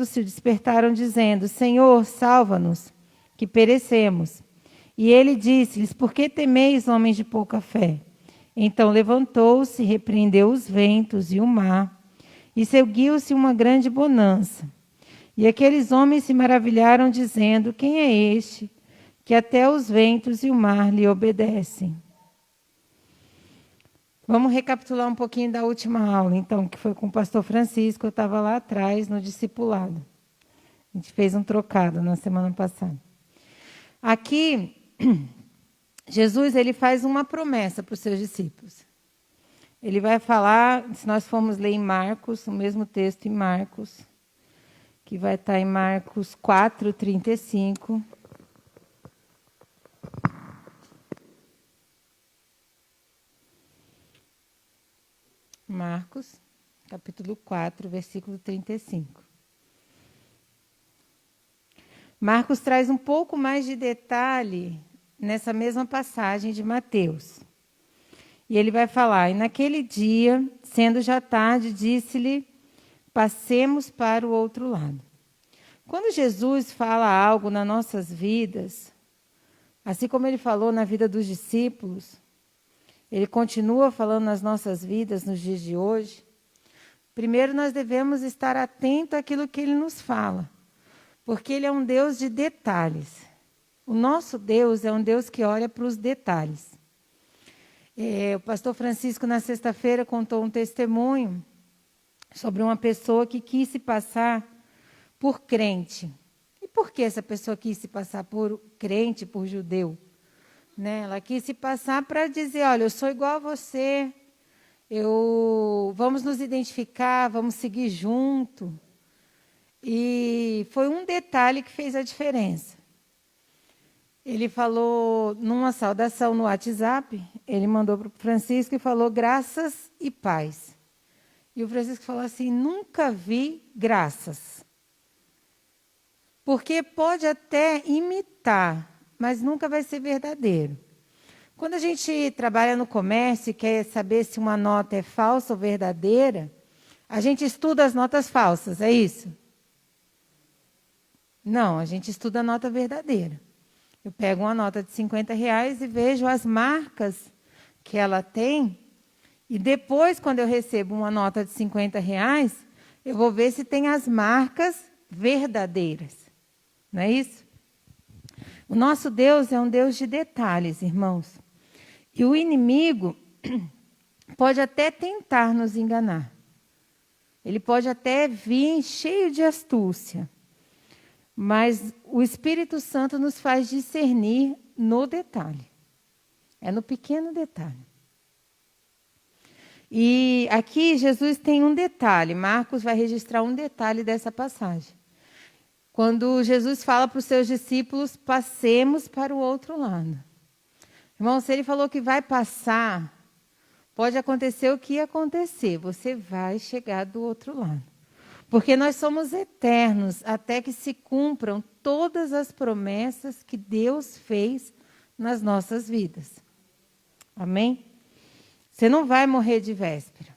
se despertaram, dizendo: Senhor, salva-nos, que perecemos. E ele disse-lhes: Por que temeis, homens de pouca fé? Então levantou-se, repreendeu os ventos e o mar, e seguiu-se uma grande bonança. E aqueles homens se maravilharam, dizendo: Quem é este, que até os ventos e o mar lhe obedecem? Vamos recapitular um pouquinho da última aula, então, que foi com o pastor Francisco. Eu estava lá atrás, no discipulado. A gente fez um trocado na semana passada. Aqui, Jesus ele faz uma promessa para os seus discípulos. Ele vai falar, se nós formos ler em Marcos, o mesmo texto em Marcos, que vai estar em Marcos 4:35. Marcos, capítulo 4, versículo 35. Marcos traz um pouco mais de detalhe nessa mesma passagem de Mateus. E ele vai falar: E naquele dia, sendo já tarde, disse-lhe: Passemos para o outro lado. Quando Jesus fala algo nas nossas vidas, assim como ele falou na vida dos discípulos, ele continua falando nas nossas vidas nos dias de hoje. Primeiro, nós devemos estar atentos àquilo que ele nos fala, porque ele é um Deus de detalhes. O nosso Deus é um Deus que olha para os detalhes. O pastor Francisco, na sexta-feira, contou um testemunho sobre uma pessoa que quis se passar por crente. E por que essa pessoa quis se passar por crente, por judeu? Ela quis se passar para dizer: olha, eu sou igual a você, vamos nos identificar, vamos seguir junto. E foi um detalhe que fez a diferença. Ele falou numa saudação no WhatsApp, ele mandou para o Francisco e falou: graças e paz. E o Francisco falou assim: nunca vi graças. Porque pode até imitar, mas nunca vai ser verdadeiro. Quando a gente trabalha no comércio e quer saber se uma nota é falsa ou verdadeira, a gente estuda as notas falsas, é isso? Não, a gente estuda a nota verdadeira. Eu pego uma nota de R$50 e vejo as marcas que ela tem, e depois, quando eu recebo uma nota de R$50, eu vou ver se tem as marcas verdadeiras. Não é isso? O nosso Deus é um Deus de detalhes, irmãos. E o inimigo pode até tentar nos enganar. Ele pode até vir cheio de astúcia. Mas o Espírito Santo nos faz discernir no detalhe. É no pequeno detalhe. E aqui Jesus tem um detalhe. Marcos vai registrar um detalhe dessa passagem. Quando Jesus fala para os seus discípulos: passemos para o outro lado. Irmão, se ele falou que vai passar, pode acontecer o que acontecer. Você vai chegar do outro lado. Porque nós somos eternos até que se cumpram todas as promessas que Deus fez nas nossas vidas. Amém? Você não vai morrer de véspera.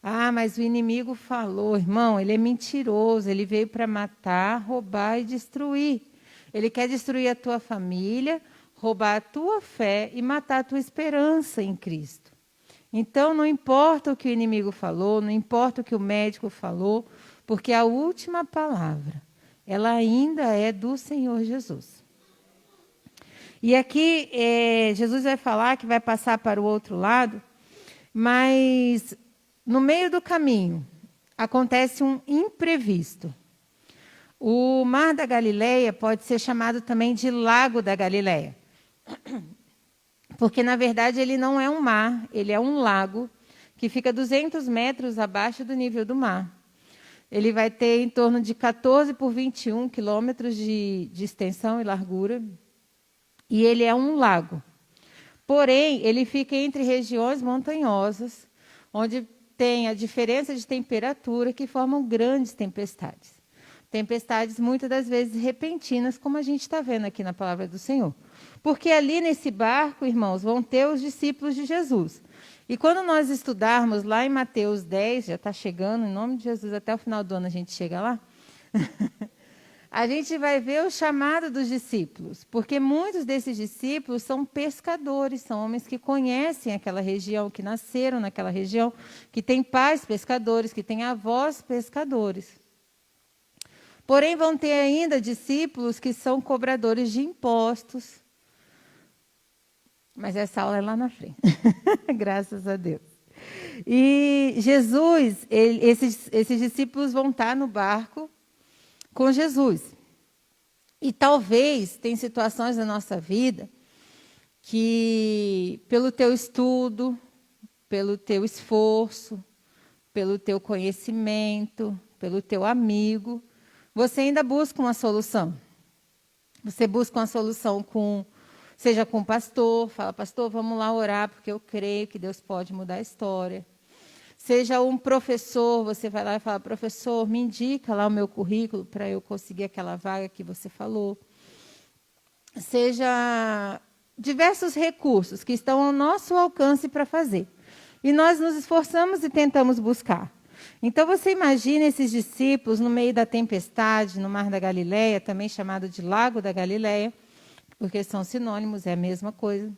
Ah, mas o inimigo falou, irmão, ele é mentiroso, ele veio para matar, roubar e destruir. Ele quer destruir a tua família, roubar a tua fé e matar a tua esperança em Cristo. Então, não importa o que o inimigo falou, não importa o que o médico falou, porque a última palavra, ela ainda é do Senhor Jesus. E aqui, Jesus vai falar que vai passar para o outro lado, mas no meio do caminho acontece um imprevisto. O Mar da Galileia pode ser chamado também de Lago da Galileia, porque, na verdade, ele não é um mar, ele é um lago que fica 200 metros abaixo do nível do mar. Ele vai ter em torno de 14 por 21 quilômetros de extensão e largura, e ele é um lago. Porém, ele fica entre regiões montanhosas, onde tem a diferença de temperatura que formam grandes tempestades. Tempestades, muitas das vezes, repentinas, como a gente está vendo aqui na palavra do Senhor. Porque ali nesse barco, irmãos, vão ter os discípulos de Jesus. E quando nós estudarmos lá em Mateus 10, já está chegando, em nome de Jesus, até o final do ano a gente chega lá. A gente vai ver o chamado dos discípulos, porque muitos desses discípulos são pescadores, são homens que conhecem aquela região, que nasceram naquela região, que têm pais pescadores, que têm avós pescadores. Porém, vão ter ainda discípulos que são cobradores de impostos. Mas essa aula é lá na frente. Graças a Deus. E Jesus, esses discípulos vão estar no barco com Jesus. E talvez tem situações na nossa vida que, pelo teu estudo, pelo teu esforço, pelo teu conhecimento, pelo teu amigo, você ainda busca uma solução. Você busca uma solução seja com o pastor, fala, pastor, vamos lá orar, porque eu creio que Deus pode mudar a história. Seja um professor, você vai lá e fala, professor, me indica lá o meu currículo para eu conseguir aquela vaga que você falou. Seja diversos recursos que estão ao nosso alcance para fazer. E nós nos esforçamos e tentamos buscar. Então, você imagina esses discípulos no meio da tempestade, no Mar da Galileia, também chamado de Lago da Galileia, porque são sinônimos, é a mesma coisa.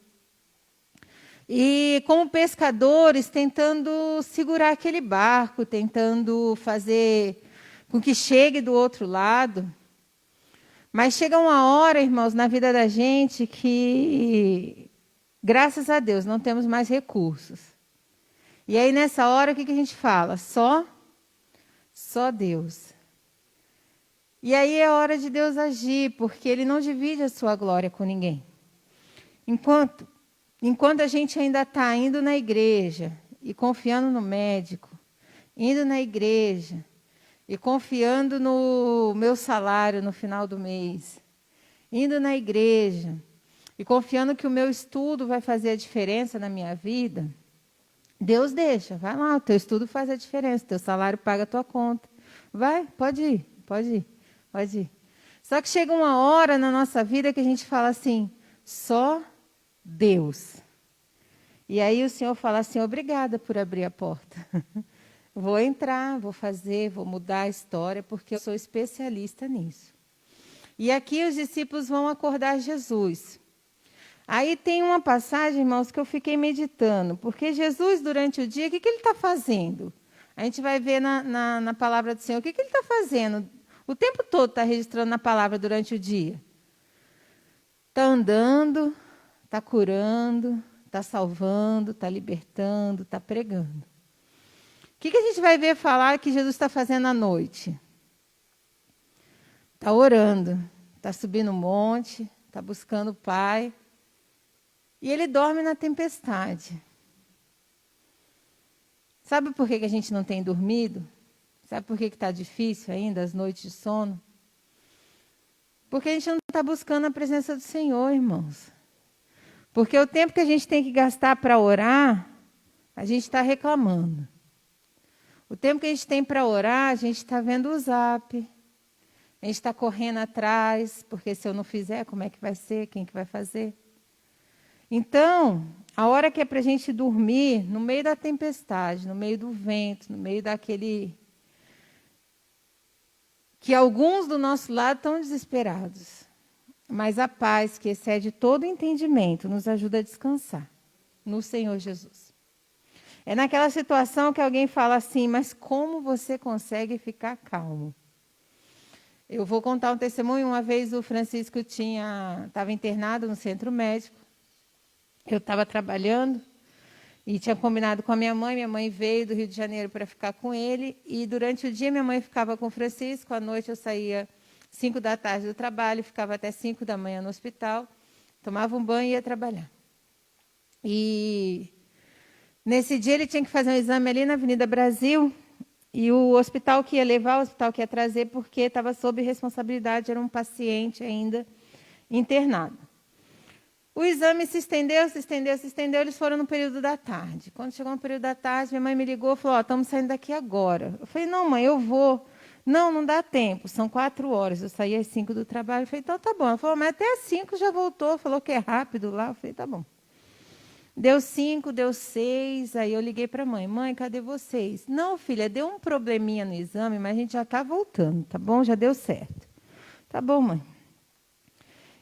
E como pescadores, tentando segurar aquele barco, tentando fazer com que chegue do outro lado. Mas chega uma hora, irmãos, na vida da gente que, graças a Deus, não temos mais recursos. E aí, nessa hora, o que a gente fala? Só Deus. E aí é hora de Deus agir, porque Ele não divide a sua glória com ninguém. Enquanto a gente ainda está indo na igreja e confiando no médico, indo na igreja e confiando no meu salário no final do mês, indo na igreja e confiando que o meu estudo vai fazer a diferença na minha vida, Deus deixa, vai lá, o teu estudo faz a diferença, o teu salário paga a tua conta. Vai, pode ir. Só que chega uma hora na nossa vida que a gente fala assim, só Deus. E aí o Senhor fala assim, obrigada por abrir a porta. Vou entrar, vou fazer, vou mudar a história, porque eu sou especialista nisso. E aqui os discípulos vão acordar Jesus. Aí tem uma passagem, irmãos, que eu fiquei meditando, porque Jesus, durante o dia, o que ele está fazendo? A gente vai ver na palavra do Senhor, o que ele está fazendo? O tempo todo está registrando na palavra durante o dia. Está andando, está curando, está salvando, está libertando, está pregando. O que a gente vai ver falar que Jesus está fazendo à noite? Está orando, está subindo um monte, está buscando o Pai. E ele dorme na tempestade. Sabe por que a gente não tem dormido? Sabe por que está difícil ainda as noites de sono? Porque a gente não está buscando a presença do Senhor, irmãos. Porque o tempo que a gente tem que gastar para orar, a gente está reclamando. O tempo que a gente tem para orar, a gente está vendo o zap. A gente está correndo atrás, porque se eu não fizer, como é que vai ser? Quem que vai fazer? Então, a hora que é para a gente dormir, no meio da tempestade, no meio do vento, no meio daquele... que alguns do nosso lado estão desesperados. Mas a paz, que excede todo entendimento, nos ajuda a descansar no Senhor Jesus. É naquela situação que alguém fala assim, mas como você consegue ficar calmo? Eu vou contar um testemunho. Uma vez o Francisco estava internado no centro médico. Eu estava trabalhando e tinha combinado com a minha mãe veio do Rio de Janeiro para ficar com ele, e durante o dia minha mãe ficava com o Francisco, à noite eu saía 5 da tarde do trabalho, ficava até 5 da manhã no hospital, tomava um banho e ia trabalhar. E nesse dia ele tinha que fazer um exame ali na Avenida Brasil, e o hospital que ia levar, o hospital que ia trazer, porque estava sob responsabilidade, era um paciente ainda internado. O exame se estendeu, eles foram no período da tarde. Quando chegou no período da tarde, minha mãe me ligou e falou, estamos saindo daqui agora. Eu falei, não, mãe, eu vou. Não dá tempo, são 4 horas. Eu saí às 5 do trabalho. Eu falei, então tá bom. Ela falou, mas até às 5 já voltou, falou que é rápido lá. Eu falei, tá bom. Deu 5, deu 6, aí eu liguei para a mãe. Mãe, cadê vocês? Não, filha, deu um probleminha no exame, mas a gente já está voltando, tá bom? Já deu certo. Tá bom, mãe.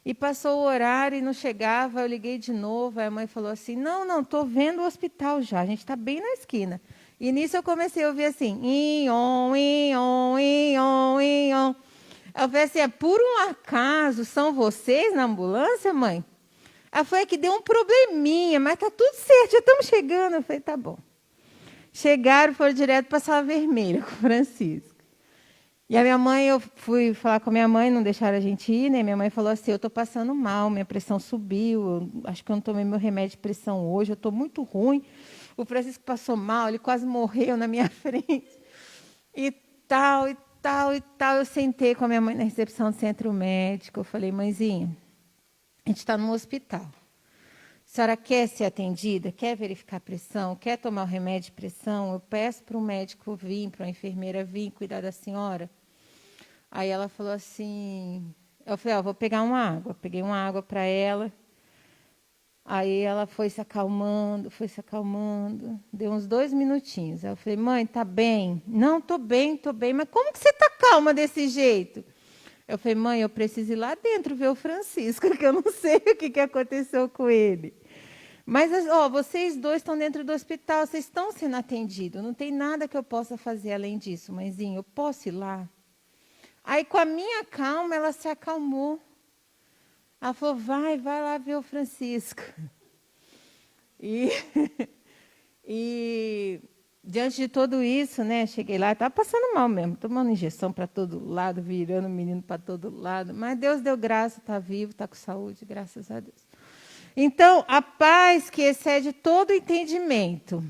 E passou o horário e não chegava, eu liguei de novo, aí a mãe falou assim, não, estou vendo o hospital já, a gente está bem na esquina. E nisso eu comecei a ouvir assim, ion, ion, ion, ion. Eu falei assim, por um acaso são vocês na ambulância, mãe? Aí foi que deu um probleminha, mas tá tudo certo, já estamos chegando. Eu falei, tá bom. Chegaram, foram direto para a sala vermelha com o Francisco. E a minha mãe, eu fui falar com a minha mãe, não deixaram a gente ir, né? Minha mãe falou assim, eu estou passando mal, minha pressão subiu, acho que eu não tomei meu remédio de pressão hoje, eu estou muito ruim. O Francisco passou mal, ele quase morreu na minha frente. E tal, e tal, e tal. Eu sentei com a minha mãe na recepção do centro médico, eu falei, mãezinha, a gente está no hospital. A senhora quer ser atendida? Quer verificar a pressão? Quer tomar o remédio de pressão? Eu peço para o médico vir, para a enfermeira vir cuidar da senhora. Aí ela falou assim, eu falei, vou pegar uma água. Peguei uma água para ela. Aí ela foi se acalmando. Deu uns 2 minutinhos. Aí eu falei, mãe, tá bem? Não, tô bem. Mas como que você tá calma desse jeito? Eu falei, mãe, eu preciso ir lá dentro ver o Francisco, que eu não sei o que aconteceu com ele. Mas, vocês dois estão dentro do hospital, vocês estão sendo atendidos. Não tem nada que eu possa fazer além disso, mãezinha. Eu posso ir lá? Aí, com a minha calma, ela se acalmou. Ela falou, vai lá ver o Francisco. E, e diante de tudo isso, né, cheguei lá, estava passando mal mesmo, tomando injeção para todo lado, virando o menino para todo lado. Mas Deus deu graça, está vivo, está com saúde, graças a Deus. Então, a paz que excede todo entendimento.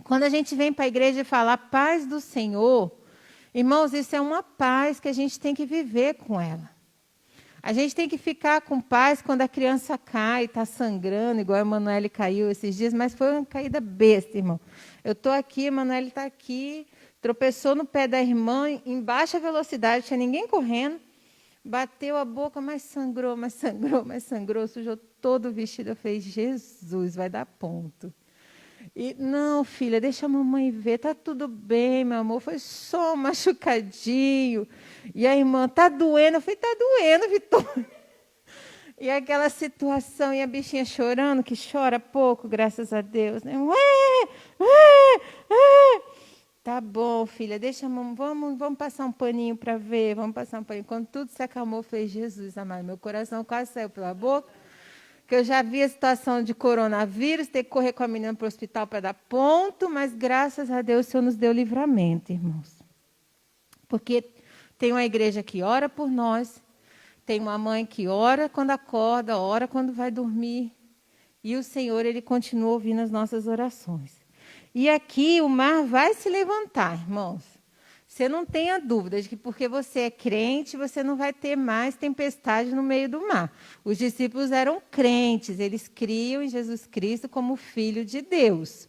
Quando a gente vem para a igreja e fala a paz do Senhor, irmãos, isso é uma paz que a gente tem que viver com ela. A gente tem que ficar com paz quando a criança cai, está sangrando, igual a Emanuele caiu esses dias, mas foi uma caída besta, irmão. Eu estou aqui, a Emanuele está aqui, tropeçou no pé da irmã em baixa velocidade, não tinha ninguém correndo. Bateu a boca, mas sangrou, sujou todo o vestido. Eu falei, Jesus, vai dar ponto. E, não, filha, deixa a mamãe ver, tá tudo bem, meu amor, foi só um machucadinho. E a irmã, tá doendo? Eu falei, tá doendo, Vitória. E aquela situação, e a bichinha chorando, que chora pouco, graças a Deus, né? Tá bom, filha, deixa a mamãe, vamos passar um paninho para ver, vamos passar um paninho. Quando tudo se acalmou, eu falei, Jesus amado, meu coração quase saiu pela boca, que eu já vi a situação de coronavírus, ter que correr com a menina para o hospital para dar ponto, mas graças a Deus o Senhor nos deu livramento, irmãos. Porque tem uma igreja que ora por nós, tem uma mãe que ora quando acorda, ora quando vai dormir, e o Senhor, Ele continua ouvindo as nossas orações. E aqui o mar vai se levantar, irmãos. Você não tenha dúvida de que porque você é crente, você não vai ter mais tempestade no meio do mar. Os discípulos eram crentes, eles criam em Jesus Cristo como Filho de Deus.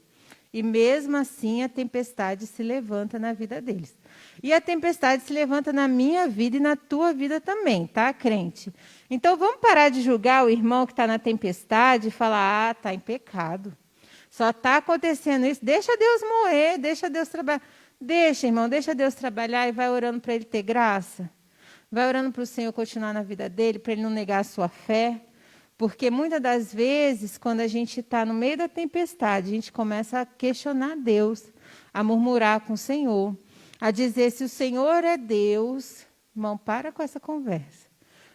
E mesmo assim a tempestade se levanta na vida deles. E a tempestade se levanta na minha vida e na tua vida também, tá, crente? Então vamos parar de julgar o irmão que está na tempestade e falar, está em pecado. Só está acontecendo isso. Deixa Deus morrer, deixa Deus trabalhar. Deixa, irmão, deixa Deus trabalhar e vai orando para Ele ter graça. Vai orando para o Senhor continuar na vida dele, para Ele não negar a sua fé. Porque muitas das vezes, quando a gente está no meio da tempestade, a gente começa a questionar Deus, a murmurar com o Senhor, a dizer se o Senhor é Deus. Irmão, para com essa conversa.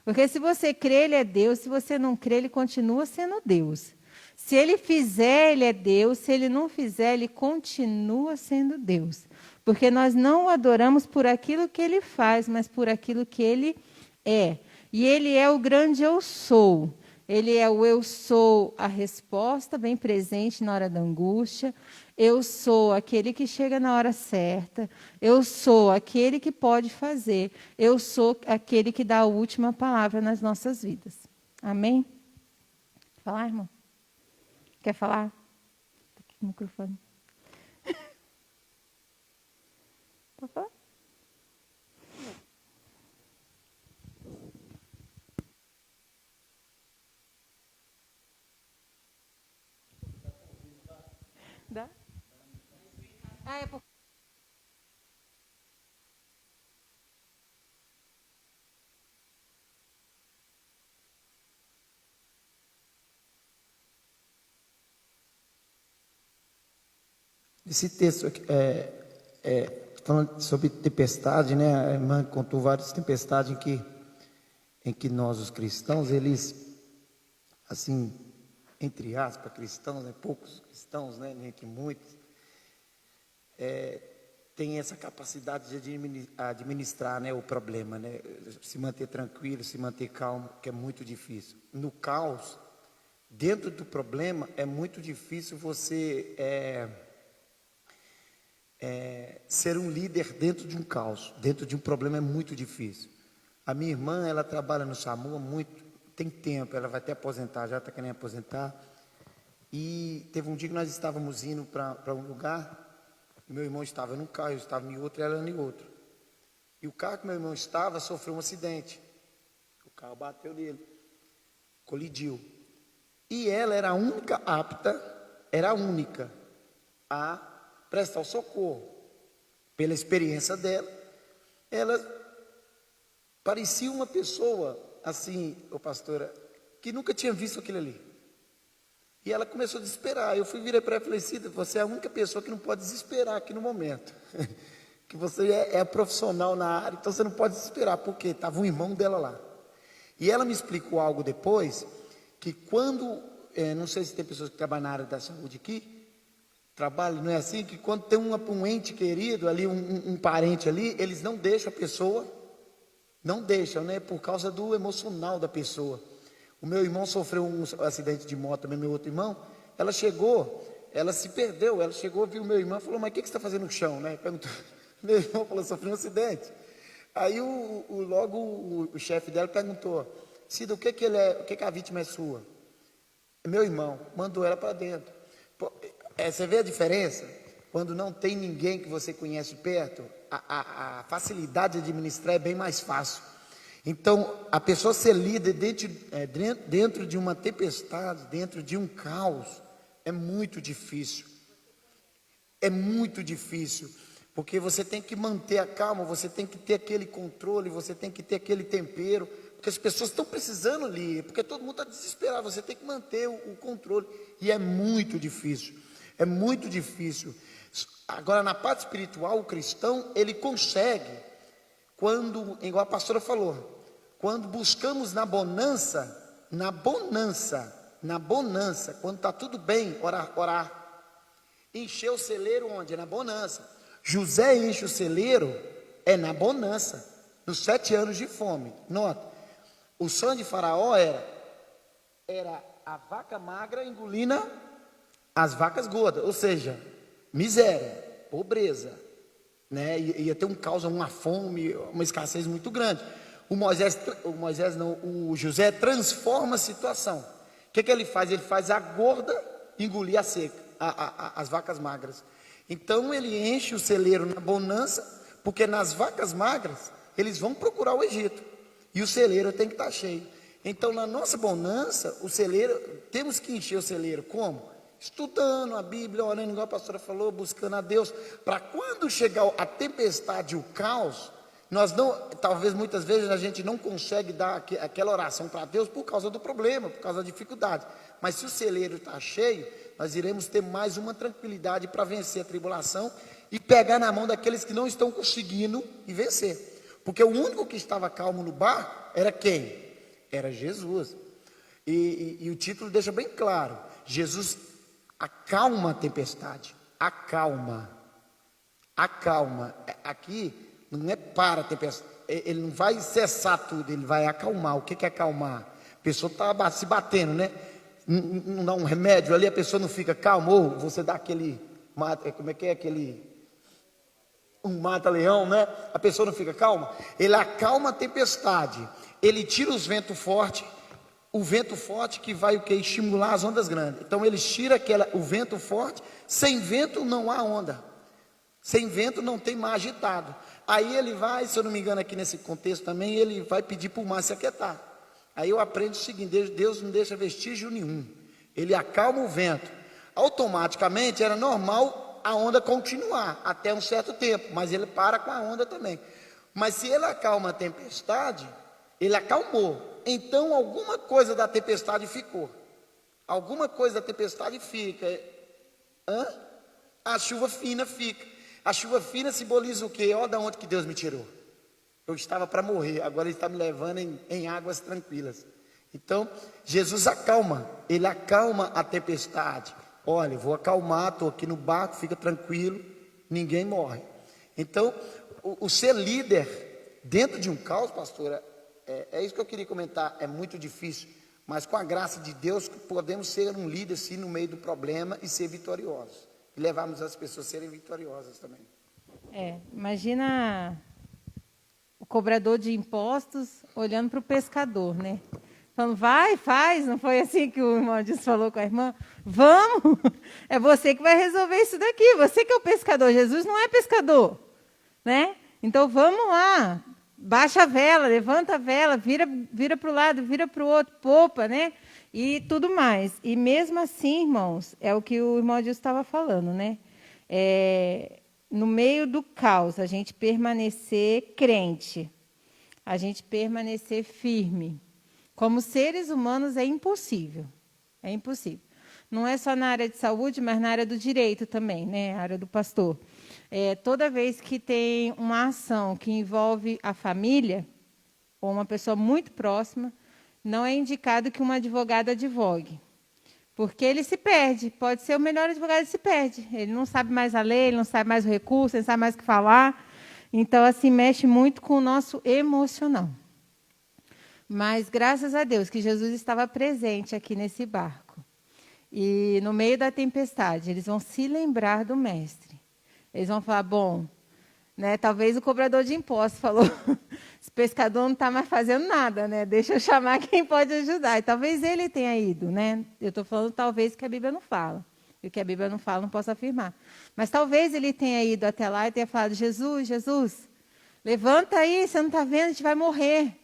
Porque se você crê, Ele é Deus. Se você não crê, Ele continua sendo Deus. Se Ele fizer, Ele é Deus. Se Ele não fizer, Ele continua sendo Deus. Porque nós não o adoramos por aquilo que Ele faz, mas por aquilo que Ele é. E Ele é o grande eu sou. Ele é o eu sou, a resposta bem presente na hora da angústia. Eu sou aquele que chega na hora certa. Eu sou aquele que pode fazer. Eu sou aquele que dá a última palavra nas nossas vidas. Amém? Quer falar, irmão? Quer falar? Está aqui o microfone. Pode falar? Dá? Ah, é porque... Esse texto aqui, falando sobre tempestade, né? A irmã contou várias tempestades em que nós, os cristãos, eles, assim, entre aspas, cristãos, né? Poucos cristãos, né? Nem que muitos, têm essa capacidade de administrar, né, o problema, né? Se manter tranquilo, se manter calmo, que é muito difícil. No caos, dentro do problema, é muito difícil você ser um líder dentro de um caos, dentro de um problema é muito difícil. A minha irmã, ela trabalha no SAMU há muito, tem tempo, ela vai até aposentar, já está querendo aposentar. E teve um dia que nós estávamos indo para um lugar, e meu irmão estava num carro, eu estava em outro e ela em outro. E o carro que meu irmão estava sofreu um acidente. O carro bateu nele, colidiu. E ela era a única apta, era a única a prestar o socorro. Pela experiência dela, ela parecia uma pessoa, assim, ô pastora, que nunca tinha visto aquilo ali. E ela começou a desesperar. Eu virei para ela e falei, Cida, você é a única pessoa que não pode desesperar aqui no momento. Que você é profissional na área, então você não pode desesperar, porque estava um irmão dela lá. E ela me explicou algo depois, que quando, não sei se tem pessoas que trabalham na área da saúde aqui, trabalho, não é assim? Que quando tem um ente querido ali, um parente ali, eles não deixam a pessoa, não deixam, né? Por causa do emocional da pessoa. O meu irmão sofreu um acidente de moto, também meu outro irmão. Ela chegou, ela se perdeu, ela chegou, viu o meu irmão e falou, mas o que você está fazendo no chão, né? Perguntou. Meu irmão falou, sofreu um acidente. Aí logo o chefe dela perguntou, Cida, o que a vítima é sua? Meu irmão, mandou ela para dentro. Você vê a diferença? Quando não tem ninguém que você conhece perto, a facilidade de administrar é bem mais fácil. Então, a pessoa ser líder dentro de uma tempestade, dentro de um caos, é muito difícil. É muito difícil, porque você tem que manter a calma, você tem que ter aquele controle, você tem que ter aquele tempero, porque as pessoas estão precisando ali, porque todo mundo está desesperado, você tem que manter o controle, e é muito difícil, é muito difícil. Agora, na parte espiritual, o cristão, ele consegue, quando, igual a pastora falou, quando buscamos na bonança, quando está tudo bem, orar. Encher o celeiro onde? Na bonança. José enche o celeiro, na bonança, nos 7 anos de fome. Nota, o sonho de Faraó era a vaca magra engolindo as vacas gordas, ou seja, miséria, pobreza, né? Ia ter um caos, uma fome, uma escassez muito grande. O José transforma a situação. O que ele faz? Ele faz a gorda engolir a seca, as vacas magras. Então ele enche o celeiro na bonança, porque nas vacas magras eles vão procurar o Egito, e o celeiro tem que estar cheio. Então na nossa bonança, o celeiro, temos que encher o celeiro como? Estudando a Bíblia, orando, igual a pastora falou, buscando a Deus, para quando chegar a tempestade, o caos, talvez muitas vezes a gente não consegue dar aquela oração para Deus por causa do problema, por causa da dificuldade. Mas se o celeiro está cheio, nós iremos ter mais uma tranquilidade para vencer a tribulação e pegar na mão daqueles que não estão conseguindo e vencer. Porque o único que estava calmo no bar era quem? Era Jesus. E o título deixa bem claro: Jesus acalma a tempestade, acalma. Aqui não é para a tempestade, ele não vai cessar tudo, ele vai acalmar. O que é acalmar? A pessoa está se batendo, né? Não dá um remédio ali, a pessoa não fica calma, ou você dá aquele, como é que é aquele, um mata-leão, né? A pessoa não fica calma. Ele acalma a tempestade, ele tira os ventos fortes, o vento forte que vai o que? Estimular as ondas grandes. Então ele tira o vento forte, sem vento não há onda, sem vento não tem mar agitado. Aí ele vai, se eu não me engano aqui nesse contexto também, ele vai pedir para o mar se aquietar. Aí eu aprendo o seguinte: Deus não deixa vestígio nenhum, ele acalma o vento. Automaticamente era normal a onda continuar até um certo tempo, mas ele para com a onda também. Mas se ele acalma a tempestade, ele acalmou. Então alguma coisa da tempestade ficou. Alguma coisa da tempestade fica. A chuva fina fica. A chuva fina simboliza o quê? Olha de onde que Deus me tirou. Eu estava para morrer, agora Ele está me levando em águas tranquilas. Então, Jesus acalma, Ele acalma a tempestade. Olha, vou acalmar, estou aqui no barco, fica tranquilo, ninguém morre. Então, o ser líder dentro de um caos, pastora, é isso que eu queria comentar, é muito difícil. Mas com a graça de Deus, podemos ser um líder sim no meio do problema e ser vitoriosos. E levarmos as pessoas a serem vitoriosas também. Imagina o cobrador de impostos olhando para o pescador, né? Falando, vai, faz, não foi assim que o irmão Dias falou com a irmã? Vamos, é você que vai resolver isso daqui, você que é o pescador, Jesus não é pescador, né? Então vamos lá, baixa a vela, levanta a vela, vira para o lado, vira para o outro, poupa, né? E tudo mais. E mesmo assim, irmãos, é o que o irmão Dias estava falando, né? No meio do caos, a gente permanecer crente, a gente permanecer firme. Como seres humanos é impossível. É impossível. Não é só na área de saúde, mas na área do direito também, né? A área do pastor. Toda vez que tem uma ação que envolve a família, ou uma pessoa muito próxima, não é indicado que um advogado advogue. Porque ele se perde. Pode ser o melhor advogado, ele se perde. Ele não sabe mais a lei, ele não sabe mais o recurso, ele não sabe mais o que falar. Então, assim, mexe muito com o nosso emocional. Mas, graças a Deus, que Jesus estava presente aqui nesse barco. E, no meio da tempestade, eles vão se lembrar do Mestre. Eles vão falar, bom, né, talvez o cobrador de impostos falou, esse pescador não está mais fazendo nada, né? Deixa eu chamar quem pode ajudar. E talvez ele tenha ido, né? Eu estou falando talvez que a Bíblia não fala. E o que a Bíblia não fala, não posso afirmar. Mas talvez ele tenha ido até lá e tenha falado, Jesus, levanta aí, você não está vendo, a gente vai morrer.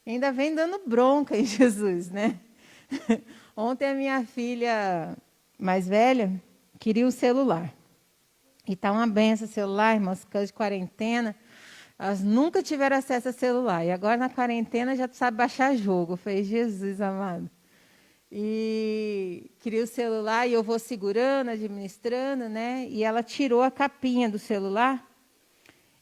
E ainda vem dando bronca em Jesus, né? Ontem a minha filha mais velha queria o celular. E está uma benção celular, irmãos, por causa de quarentena. Elas nunca tiveram acesso a celular. E agora, na quarentena, já sabe baixar jogo. Eu falei, Jesus amado. E queria o celular, e eu vou segurando, administrando, né? E ela tirou a capinha do celular.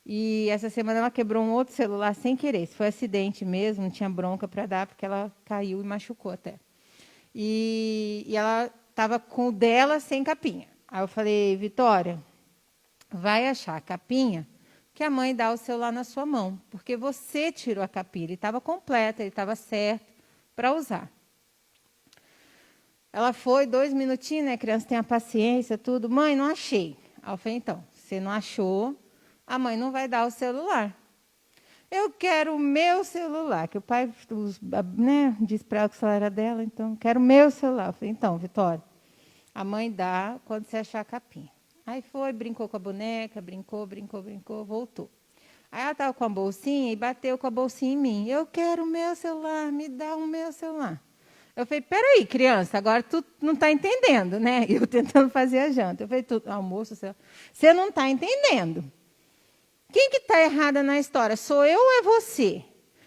E essa semana ela quebrou um outro celular sem querer. Isso foi acidente mesmo, não tinha bronca para dar, porque ela caiu e machucou até. E ela estava com o dela sem capinha. Aí eu falei, Vitória, vai achar a capinha que a mãe dá o celular na sua mão, porque você tirou a capinha, ele estava completo, ele estava certo para usar. Ela foi 2 minutinhos, né? A criança tem a paciência, tudo. Mãe, não achei. Aí eu falei, então, você não achou, a mãe não vai dar o celular. Eu quero o meu celular, que o pai disse para ela que o celular era dela, então, quero o meu celular. Eu falei, então, Vitória, a mãe dá quando você achar a capinha. Aí foi, brincou com a boneca, brincou, voltou. Aí ela estava com a bolsinha e bateu com a bolsinha em mim. Eu quero o meu celular, me dá o meu celular. Eu falei, peraí, criança, agora tu não está entendendo, né? E eu tentando fazer a janta. Eu falei, almoço, você não está entendendo. Quem que está errada na história? Sou eu ou é você?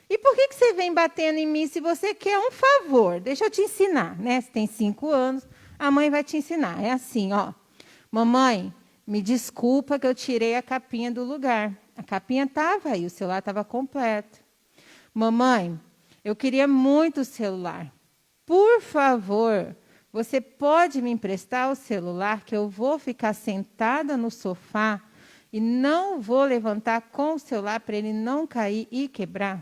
E por que você vem batendo em mim se você quer um favor? Deixa eu te ensinar, né? Você tem 5 anos, a mãe vai te ensinar. É assim, ó. Mamãe, me desculpa que eu tirei a capinha do lugar. A capinha estava aí, o celular estava completo. Mamãe, eu queria muito o celular. Por favor, você pode me emprestar o celular que eu vou ficar sentada no sofá e não vou levantar com o celular para ele não cair e quebrar?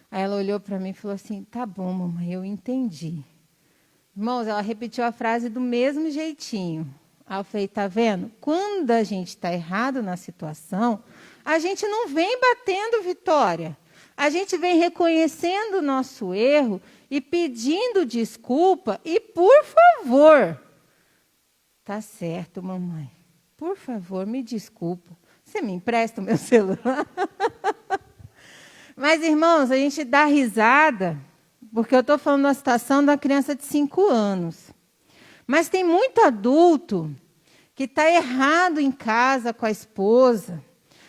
Aí ela olhou para mim e falou assim, tá bom, mamãe, eu entendi. Irmãos, ela repetiu a frase do mesmo jeitinho. Aí eu falei, tá vendo? Quando a gente está errado na situação, a gente não vem batendo vitória. A gente vem reconhecendo o nosso erro e pedindo desculpa e, por favor, tá certo, mamãe, por favor, me desculpa. Você me empresta o meu celular? Mas, irmãos, a gente dá risada, porque eu estou falando da situação da criança de 5 anos. Mas tem muito adulto que está errado em casa com a esposa,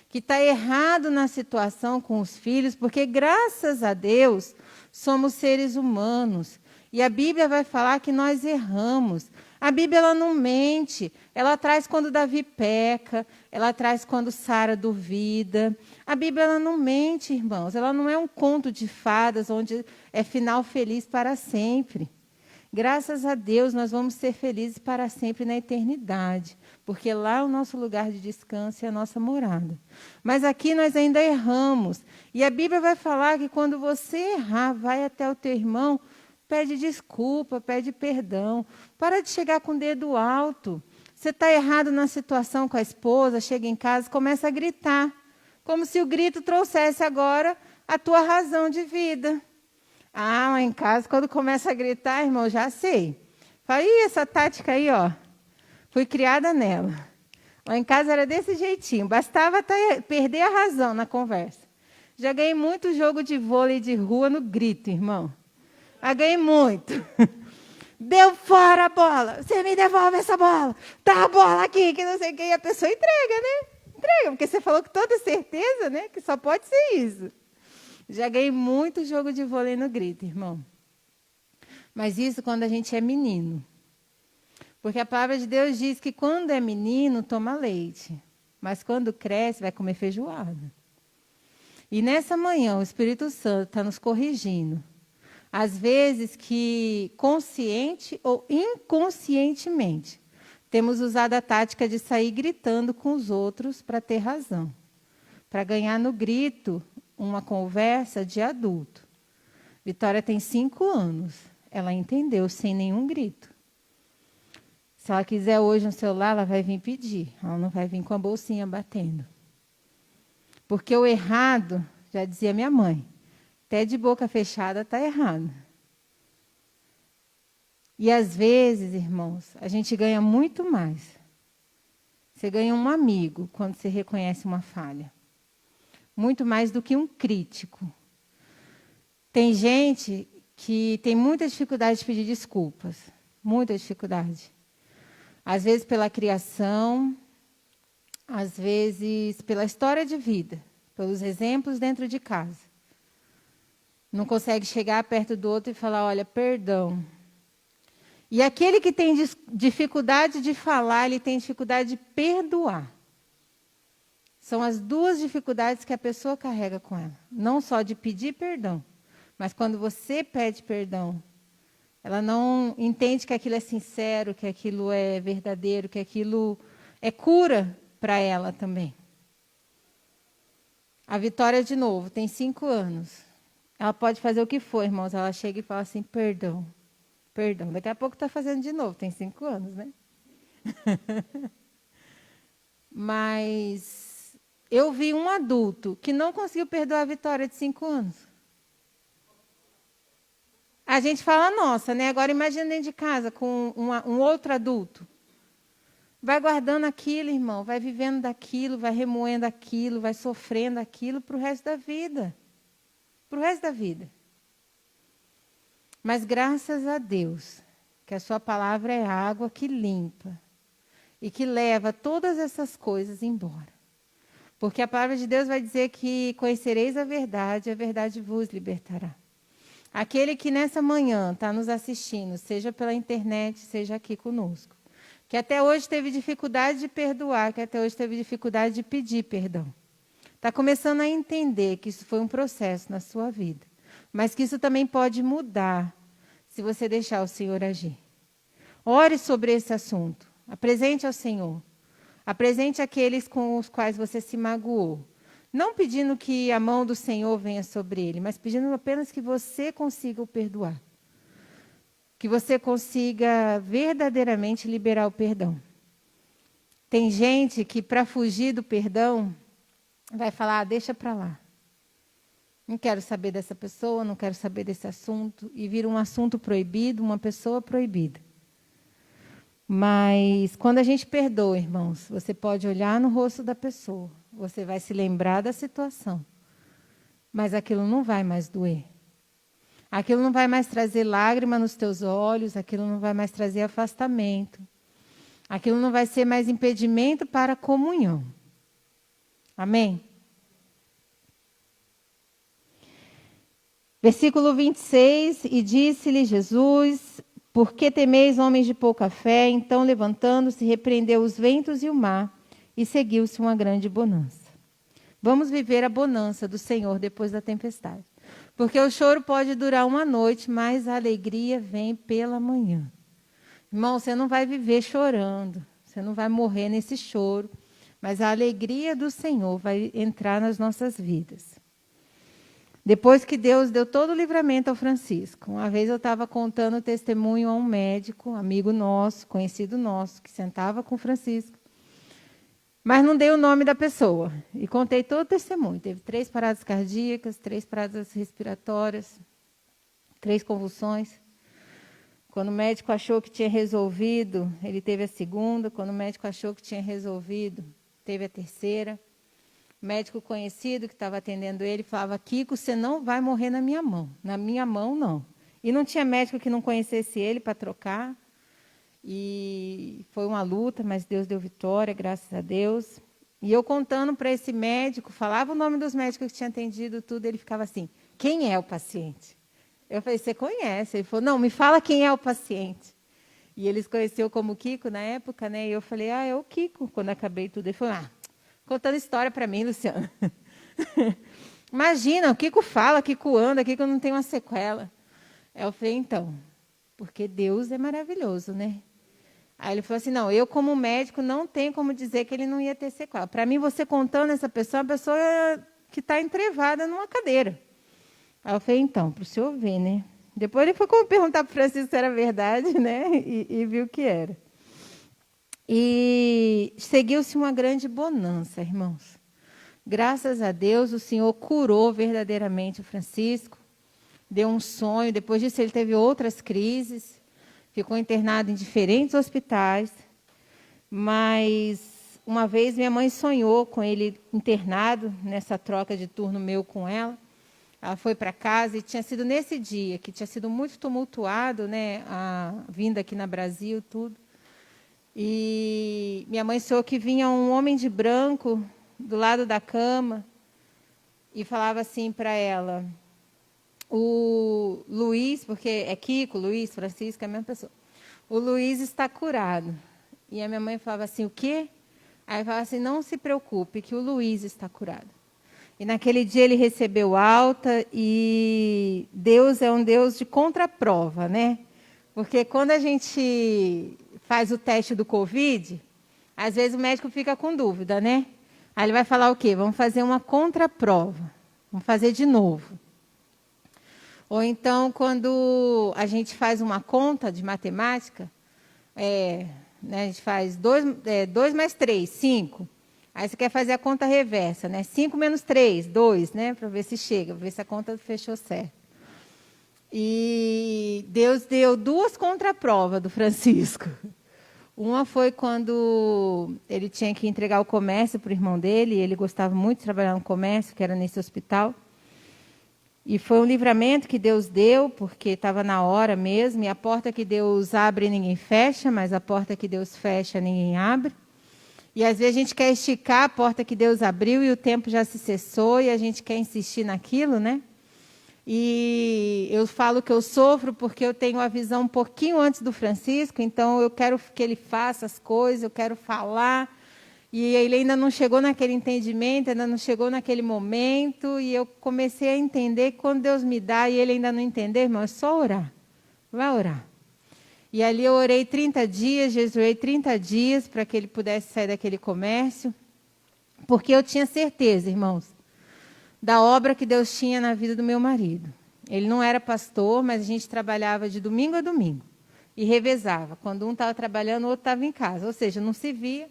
que está errado na situação com os filhos, porque, graças a Deus, somos seres humanos. E a Bíblia vai falar que nós erramos. A Bíblia ela não mente. Ela traz quando Davi peca, ela traz quando Sara duvida. A Bíblia ela não mente, irmãos. Ela não é um conto de fadas onde é final feliz para sempre. Graças a Deus, nós vamos ser felizes para sempre na eternidade, porque lá é o nosso lugar de descanso e a nossa morada. Mas aqui nós ainda erramos. E a Bíblia vai falar que quando você errar, vai até o teu irmão, pede desculpa, pede perdão. Para de chegar com o dedo alto. Você está errado na situação com a esposa, chega em casa, começa a gritar, como se o grito trouxesse agora a tua razão de vida. Ah, lá em casa, quando começa a gritar, irmão, já sei. Fala, essa tática aí, ó, fui criada nela. Lá em casa era desse jeitinho, bastava perder a razão na conversa. Já ganhei muito jogo de vôlei de rua no grito, irmão. Já ganhei muito. Deu fora a bola, você me devolve essa bola. Tá a bola aqui, que não sei o que. E a pessoa entrega, né? Entrega, porque você falou com toda certeza, né? Que só pode ser isso. Já ganhei muito jogo de vôlei no grito, irmão. Mas isso quando a gente é menino. Porque a palavra de Deus diz que quando é menino, toma leite. Mas quando cresce, vai comer feijoada. E nessa manhã, o Espírito Santo está nos corrigindo. Às vezes que, consciente ou inconscientemente, temos usado a tática de sair gritando com os outros para ter razão. Para ganhar no grito uma conversa de adulto. Vitória tem 5 anos. Ela entendeu sem nenhum grito. Se ela quiser hoje um celular, ela vai vir pedir. Ela não vai vir com a bolsinha batendo. Porque o errado, já dizia minha mãe, até de boca fechada está errado. E às vezes, irmãos, a gente ganha muito mais. Você ganha um amigo quando você reconhece uma falha. Muito mais do que um crítico. Tem gente que tem muita dificuldade de pedir desculpas. Muita dificuldade. Às vezes pela criação, às vezes pela história de vida, pelos exemplos dentro de casa. Não consegue chegar perto do outro e falar, olha, perdão. E aquele que tem dificuldade de falar, ele tem dificuldade de perdoar. São as duas dificuldades que a pessoa carrega com ela. Não só de pedir perdão, mas quando você pede perdão, ela não entende que aquilo é sincero, que aquilo é verdadeiro, que aquilo é cura para ela também. A Vitória, de novo, tem 5 anos. Ela pode fazer o que for, irmãos. Ela chega e fala assim, perdão, perdão. Daqui a pouco está fazendo de novo, tem 5 anos, né? Mas eu vi um adulto que não conseguiu perdoar a Vitória de 5 anos. A gente fala, nossa, né? Agora imagina dentro de casa com um outro adulto. Vai guardando aquilo, irmão, vai vivendo daquilo, vai remoendo aquilo, vai sofrendo aquilo para o resto da vida. Para o resto da vida. Mas graças a Deus, que a sua palavra é água que limpa e que leva todas essas coisas embora. Porque a palavra de Deus vai dizer que conhecereis a verdade vos libertará. Aquele que nessa manhã está nos assistindo, seja pela internet, seja aqui conosco, que até hoje teve dificuldade de perdoar, que até hoje teve dificuldade de pedir perdão. Está começando a entender que isso foi um processo na sua vida, mas que isso também pode mudar se você deixar o Senhor agir. Ore sobre esse assunto, apresente ao Senhor, apresente aqueles com os quais você se magoou. Não pedindo que a mão do Senhor venha sobre ele, mas pedindo apenas que você consiga o perdoar. Que você consiga verdadeiramente liberar o perdão. Tem gente que, para fugir do perdão, vai falar, deixa para lá. Não quero saber dessa pessoa, não quero saber desse assunto. E vira um assunto proibido, uma pessoa proibida. Mas quando a gente perdoa, irmãos, você pode olhar no rosto da pessoa. Você vai se lembrar da situação. Mas aquilo não vai mais doer. Aquilo não vai mais trazer lágrima nos teus olhos, aquilo não vai mais trazer afastamento. Aquilo não vai ser mais impedimento para a comunhão. Amém? Versículo 26, e disse-lhe Jesus, por que temeis, homens de pouca fé? Então, levantando-se, repreendeu os ventos e o mar, e seguiu-se uma grande bonança. Vamos viver a bonança do Senhor depois da tempestade. Porque o choro pode durar uma noite, mas a alegria vem pela manhã. Irmão, você não vai viver chorando, você não vai morrer nesse choro, mas a alegria do Senhor vai entrar nas nossas vidas. Depois que Deus deu todo o livramento ao Francisco, uma vez eu estava contando o testemunho a um médico, amigo nosso, conhecido nosso, que sentava com o Francisco, mas não dei o nome da pessoa. E contei todo o testemunho. Teve 3 paradas cardíacas, 3 paradas respiratórias, 3 convulsões. Quando o médico achou que tinha resolvido, ele teve a segunda. Quando o médico achou que tinha resolvido, teve a terceira. O médico conhecido que estava atendendo ele falava, Kiko, você não vai morrer na minha mão. Na minha mão, não. E não tinha médico que não conhecesse ele para trocar. E foi uma luta, mas Deus deu vitória, graças a Deus. E eu contando para esse médico, falava o nome dos médicos que tinha atendido tudo, ele ficava assim, quem é o paciente? Eu falei, você conhece? Ele falou, não, me fala quem é o paciente. E eles conheciam como Kiko na época, né? E eu falei, é o Kiko, quando acabei tudo. Ele falou, contando história para mim, Luciana. Imagina, o Kiko fala, o Kiko anda, o Kiko não tem uma sequela. Eu falei, então, porque Deus é maravilhoso, né? Aí ele falou assim, não, eu como médico não tenho como dizer que ele não ia ter sequela. Para mim, você contando essa pessoa, é uma pessoa que está entrevada numa cadeira. Aí eu falei, então, para o senhor ver, né? Depois ele foi perguntar para o Francisco se era verdade, né? E viu que era. E seguiu-se uma grande bonança, irmãos. Graças a Deus, o Senhor curou verdadeiramente o Francisco, deu um sonho. Depois disso, ele teve outras crises. Ficou internado em diferentes hospitais, mas uma vez minha mãe sonhou com ele internado, nessa troca de turno meu com ela. Ela foi para casa e tinha sido nesse dia, que tinha sido muito tumultuado, né, a vinda aqui na Brasil, tudo. E minha mãe sonhou que vinha um homem de branco do lado da cama e falava assim para ela... O Luiz, porque é Kiko, Luiz, Francisco, é a mesma pessoa. O Luiz está curado. E a minha mãe falava assim, o quê? Aí falava assim, não se preocupe, que o Luiz está curado. E naquele dia ele recebeu alta e Deus é um Deus de contraprova, né? Porque quando a gente faz o teste do Covid, às vezes o médico fica com dúvida, né? Aí ele vai falar o quê? Vamos fazer uma contraprova. Vamos fazer de novo. Ou então, quando a gente faz uma conta de matemática, né, a gente faz 2 mais 3, 5. Aí você quer fazer a conta reversa, né? 5 menos 3, 2, né? Para ver se chega, para ver se a conta fechou certo. E Deus deu 2 contraprovas do Francisco. Uma foi quando ele tinha que entregar o comércio para o irmão dele, e ele gostava muito de trabalhar no comércio, que era nesse hospital. E foi um livramento que Deus deu, porque estava na hora mesmo, e a porta que Deus abre, ninguém fecha, mas a porta que Deus fecha, ninguém abre. E às vezes a gente quer esticar a porta que Deus abriu e o tempo já se cessou, e a gente quer insistir naquilo, né? E eu falo que eu sofro porque eu tenho a visão um pouquinho antes do Francisco, então eu quero que ele faça as coisas, eu quero falar. E ele ainda não chegou naquele entendimento, ainda não chegou naquele momento. E eu comecei a entender que quando Deus me dá e ele ainda não entender, irmão, é só orar. Vai orar. E ali eu orei 30 dias, jejuei 30 dias para que ele pudesse sair daquele comércio. Porque eu tinha certeza, irmãos, da obra que Deus tinha na vida do meu marido. Ele não era pastor, mas a gente trabalhava de domingo a domingo. E revezava. Quando um estava trabalhando, o outro estava em casa. Ou seja, não se via.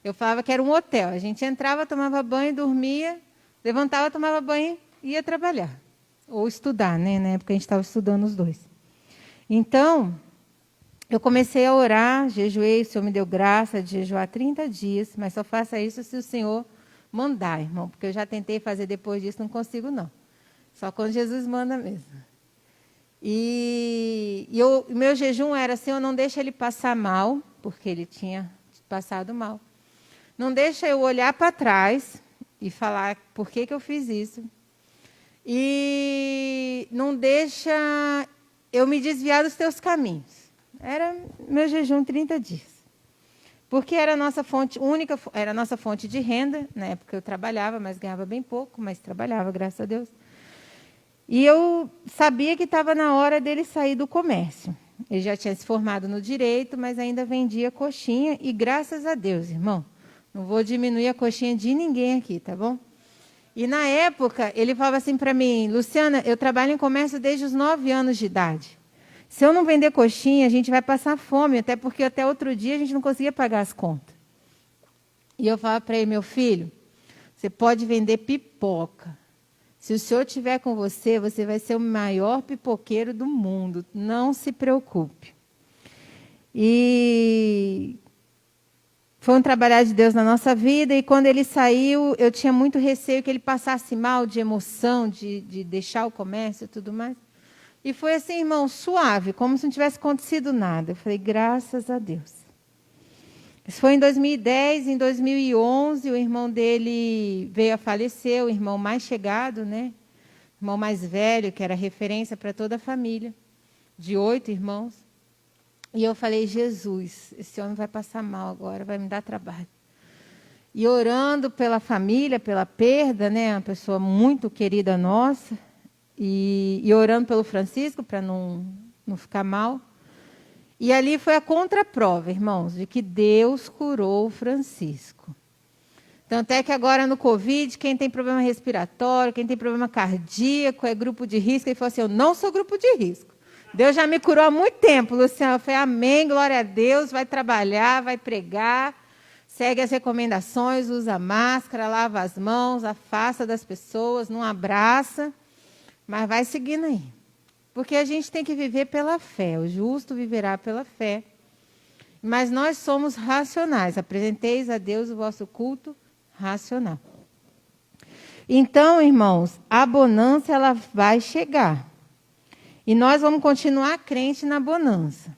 Eu falava que era um hotel. A gente entrava, tomava banho, dormia, levantava, tomava banho e ia trabalhar. Ou estudar, né? Na época a gente estava estudando os dois. Então, eu comecei a orar, jejuei, o Senhor me deu graça de jejuar 30 dias, mas só faça isso se o Senhor mandar, irmão, porque eu já tentei fazer depois disso, não consigo não. Só quando Jesus manda mesmo. E o meu jejum era assim, eu não deixo ele passar mal, porque ele tinha passado mal. Não deixa eu olhar para trás e falar por que eu fiz isso. E não deixa eu me desviar dos teus caminhos. Era meu jejum 30 dias. Porque era a nossa fonte única, era a nossa fonte de renda. Na época eu trabalhava, mas ganhava bem pouco, mas trabalhava, graças a Deus. E eu sabia que estava na hora dele sair do comércio. Ele já tinha se formado no direito, mas ainda vendia coxinha. E graças a Deus, irmão, não vou diminuir a coxinha de ninguém aqui, tá bom? E na época, ele falava assim para mim, Luciana, eu trabalho em comércio desde os 9 anos de idade. Se eu não vender coxinha, a gente vai passar fome, até porque até outro dia a gente não conseguia pagar as contas. E eu falava para ele, meu filho, você pode vender pipoca. Se o senhor estiver com você, você vai ser o maior pipoqueiro do mundo. Não se preocupe. E foi um trabalhar de Deus na nossa vida. E quando ele saiu, eu tinha muito receio que ele passasse mal de emoção, de deixar o comércio e tudo mais. E foi assim, irmão, suave, como se não tivesse acontecido nada. Eu falei, graças a Deus. Isso foi em 2010, em 2011, o irmão dele veio a falecer, o irmão mais chegado, né? O irmão mais velho, que era referência para toda a família, de 8 irmãos. E eu falei, Jesus, esse homem vai passar mal agora, vai me dar trabalho. E orando pela família, pela perda, né? Uma pessoa muito querida nossa. E orando pelo Francisco, para não ficar mal. E ali foi a contraprova, irmãos, de que Deus curou o Francisco. Tanto é que agora no Covid, quem tem problema respiratório, quem tem problema cardíaco, é grupo de risco. Ele falou assim, eu não sou grupo de risco. Deus já me curou há muito tempo, Luciana. Eu falei, amém, glória a Deus, vai trabalhar, vai pregar, segue as recomendações, usa máscara, lava as mãos, afasta das pessoas, não abraça. Mas vai seguindo aí. Porque a gente tem que viver pela fé. O justo viverá pela fé. Mas nós somos racionais. Apresenteis a Deus o vosso culto racional. Então, irmãos, a bonança ela vai chegar. E nós vamos continuar crente na bonança.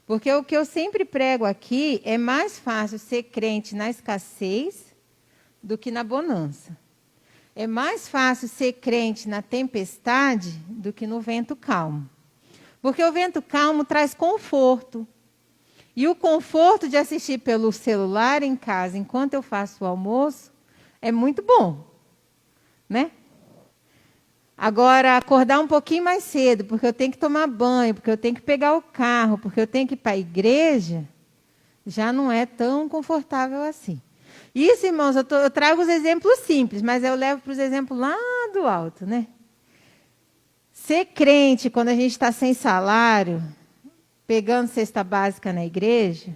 Porque o que eu sempre prego aqui é mais fácil ser crente na escassez do que na bonança. É mais fácil ser crente na tempestade do que no vento calmo. Porque o vento calmo traz conforto. E o conforto de assistir pelo celular em casa, enquanto eu faço o almoço, é muito bom. Né? Agora, acordar um pouquinho mais cedo, porque eu tenho que tomar banho, porque eu tenho que pegar o carro, porque eu tenho que ir para a igreja, já não é tão confortável assim. Isso, irmãos, eu trago os exemplos simples, mas eu levo para os exemplos lá do alto, né? Ser crente, quando a gente está sem salário, pegando cesta básica na igreja,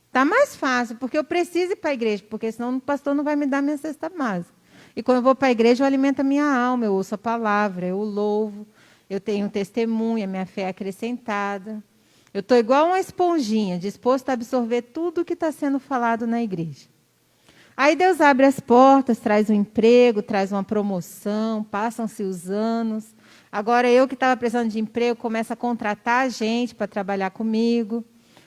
está mais fácil, porque eu preciso ir para a igreja, porque senão o pastor não vai me dar minha cesta básica. E quando eu vou para a igreja, eu alimento a minha alma, eu ouço a palavra, eu louvo, eu tenho testemunha, minha fé é acrescentada. Eu estou igual uma esponjinha, disposta a absorver tudo o que está sendo falado na igreja. Aí Deus abre as portas, traz um emprego, traz uma promoção, passam-se os anos. Agora eu que estava precisando de emprego, começo a contratar a gente para trabalhar comigo.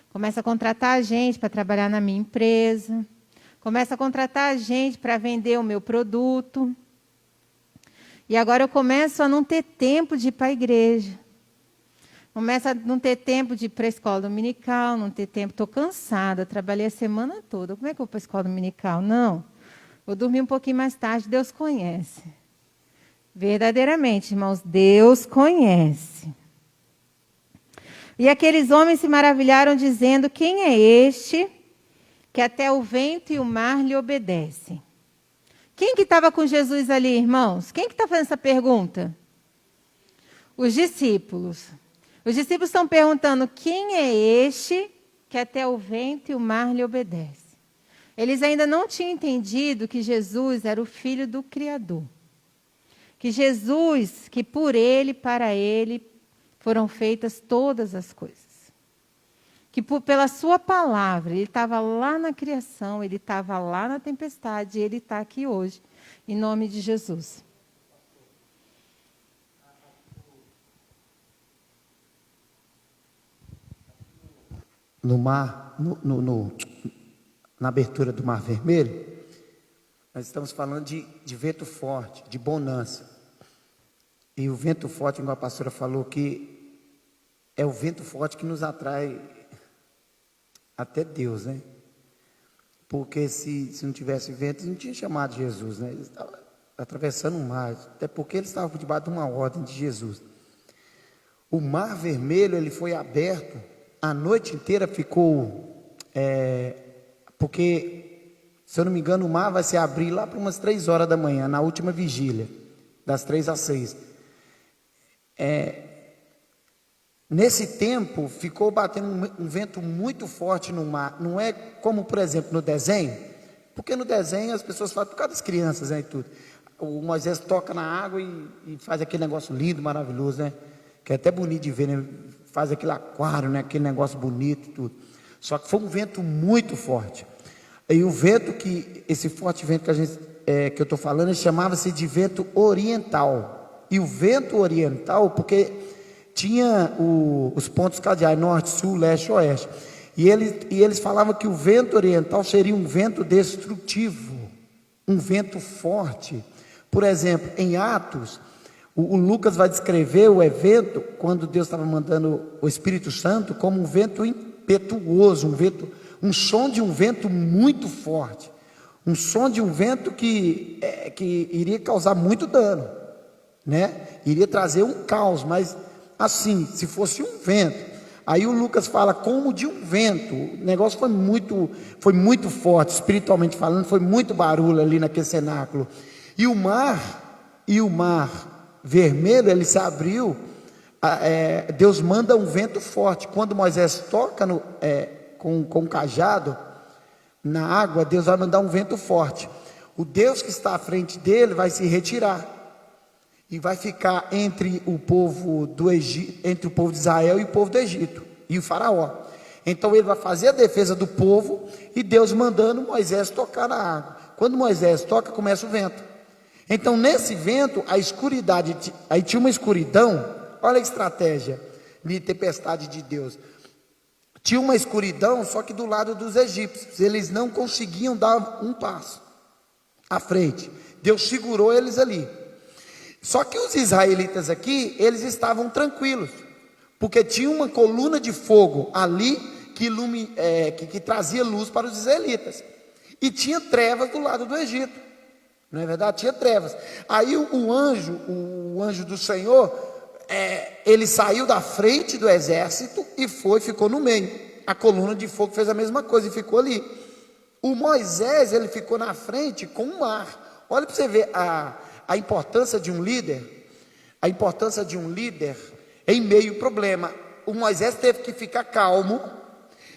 Começo a contratar a gente para trabalhar na minha empresa. Começo a contratar a gente para vender o meu produto. E agora eu começo a não ter tempo de ir para a igreja. Começo a não ter tempo de ir para a escola dominical, não ter tempo. Estou cansada, trabalhei a semana toda. Como é que eu vou para a escola dominical? Não. Vou dormir um pouquinho mais tarde, Deus conhece. Verdadeiramente, irmãos, Deus conhece. E aqueles homens se maravilharam, dizendo, quem é este que até o vento e o mar lhe obedecem? Quem que estava com Jesus ali, irmãos? Quem que está fazendo essa pergunta? Os discípulos. Os discípulos estão perguntando, quem é este que até o vento e o mar lhe obedece? Eles ainda não tinham entendido que Jesus era o Filho do Criador. Que Jesus, que por Ele, para Ele, foram feitas todas as coisas. Que pela sua palavra, Ele estava lá na criação, Ele estava lá na tempestade, e Ele está aqui hoje, em nome de Jesus. no mar, na abertura do Mar Vermelho, nós estamos falando de vento forte, de bonança. E o vento forte, como a pastora falou, que é o vento forte que nos atrai até Deus, né? Porque se não tivesse vento, não tinha chamado Jesus, né? Eles estavam atravessando o mar, até porque eles estavam debaixo de uma ordem de Jesus. O Mar Vermelho, ele foi aberto, a noite inteira ficou, porque, se eu não me engano, o mar vai se abrir lá para umas 3 horas da manhã, na última vigília, das 3 às 6. Nesse tempo, ficou batendo um vento muito forte no mar. Não é como, por exemplo, no desenho, porque no desenho as pessoas falam, por causa das crianças, né, e tudo. O Moisés toca na água e faz aquele negócio lindo, maravilhoso, né? Que é até bonito de ver, né? Faz aquele aquário, né? Aquele negócio bonito e tudo. Só que foi um vento muito forte. E o vento esse forte vento que eu estou falando, chamava-se de vento oriental. E o vento oriental, porque tinha os pontos cardeais, norte, sul, leste e oeste. E eles falavam que o vento oriental seria um vento destrutivo, um vento forte. Por exemplo, em Atos, o Lucas vai descrever o evento, quando Deus estava mandando o Espírito Santo, como um vento impetuoso, um som de um vento muito forte, um som de um vento que iria causar muito dano, né? Iria trazer um caos, mas assim, se fosse um vento, aí o Lucas fala como de um vento, o negócio foi muito forte, espiritualmente falando, foi muito barulho ali naquele cenáculo, e o mar Vermelho, ele se abriu, Deus manda um vento forte, quando Moisés toca com o cajado na água, Deus vai mandar um vento forte, o Deus que está à frente dele vai se retirar, e vai ficar entre o povo entre o povo de Israel e o povo do Egito, e o faraó. Então ele vai fazer a defesa do povo, e Deus mandando Moisés tocar na água. Quando Moisés toca, começa o vento. Então nesse vento, a escuridade, aí tinha uma escuridão, olha a estratégia de tempestade de Deus. Tinha uma escuridão, só que do lado dos egípcios, eles não conseguiam dar um passo à frente. Deus segurou eles ali. Só que os israelitas aqui, eles estavam tranquilos, porque tinha uma coluna de fogo ali que trazia luz para os israelitas, e tinha trevas do lado do Egito, não é verdade? Tinha trevas. Aí o anjo do Senhor, ele saiu da frente do exército e ficou no meio. A coluna de fogo fez a mesma coisa e ficou ali. O Moisés, ele ficou na frente com o mar. Olha para você ver a importância de um líder, em meio ao problema. O Moisés teve que ficar calmo,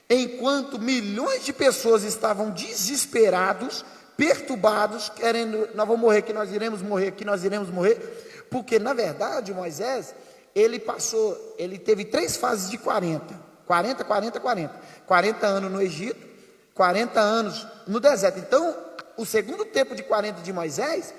enquanto milhões de pessoas estavam desesperados, perturbados, querendo, nós vamos morrer, que nós iremos morrer, que nós iremos morrer, porque na verdade o Moisés, ele teve 3 fases de 40 anos no Egito, 40 anos no deserto. Então, o segundo tempo de 40 de Moisés,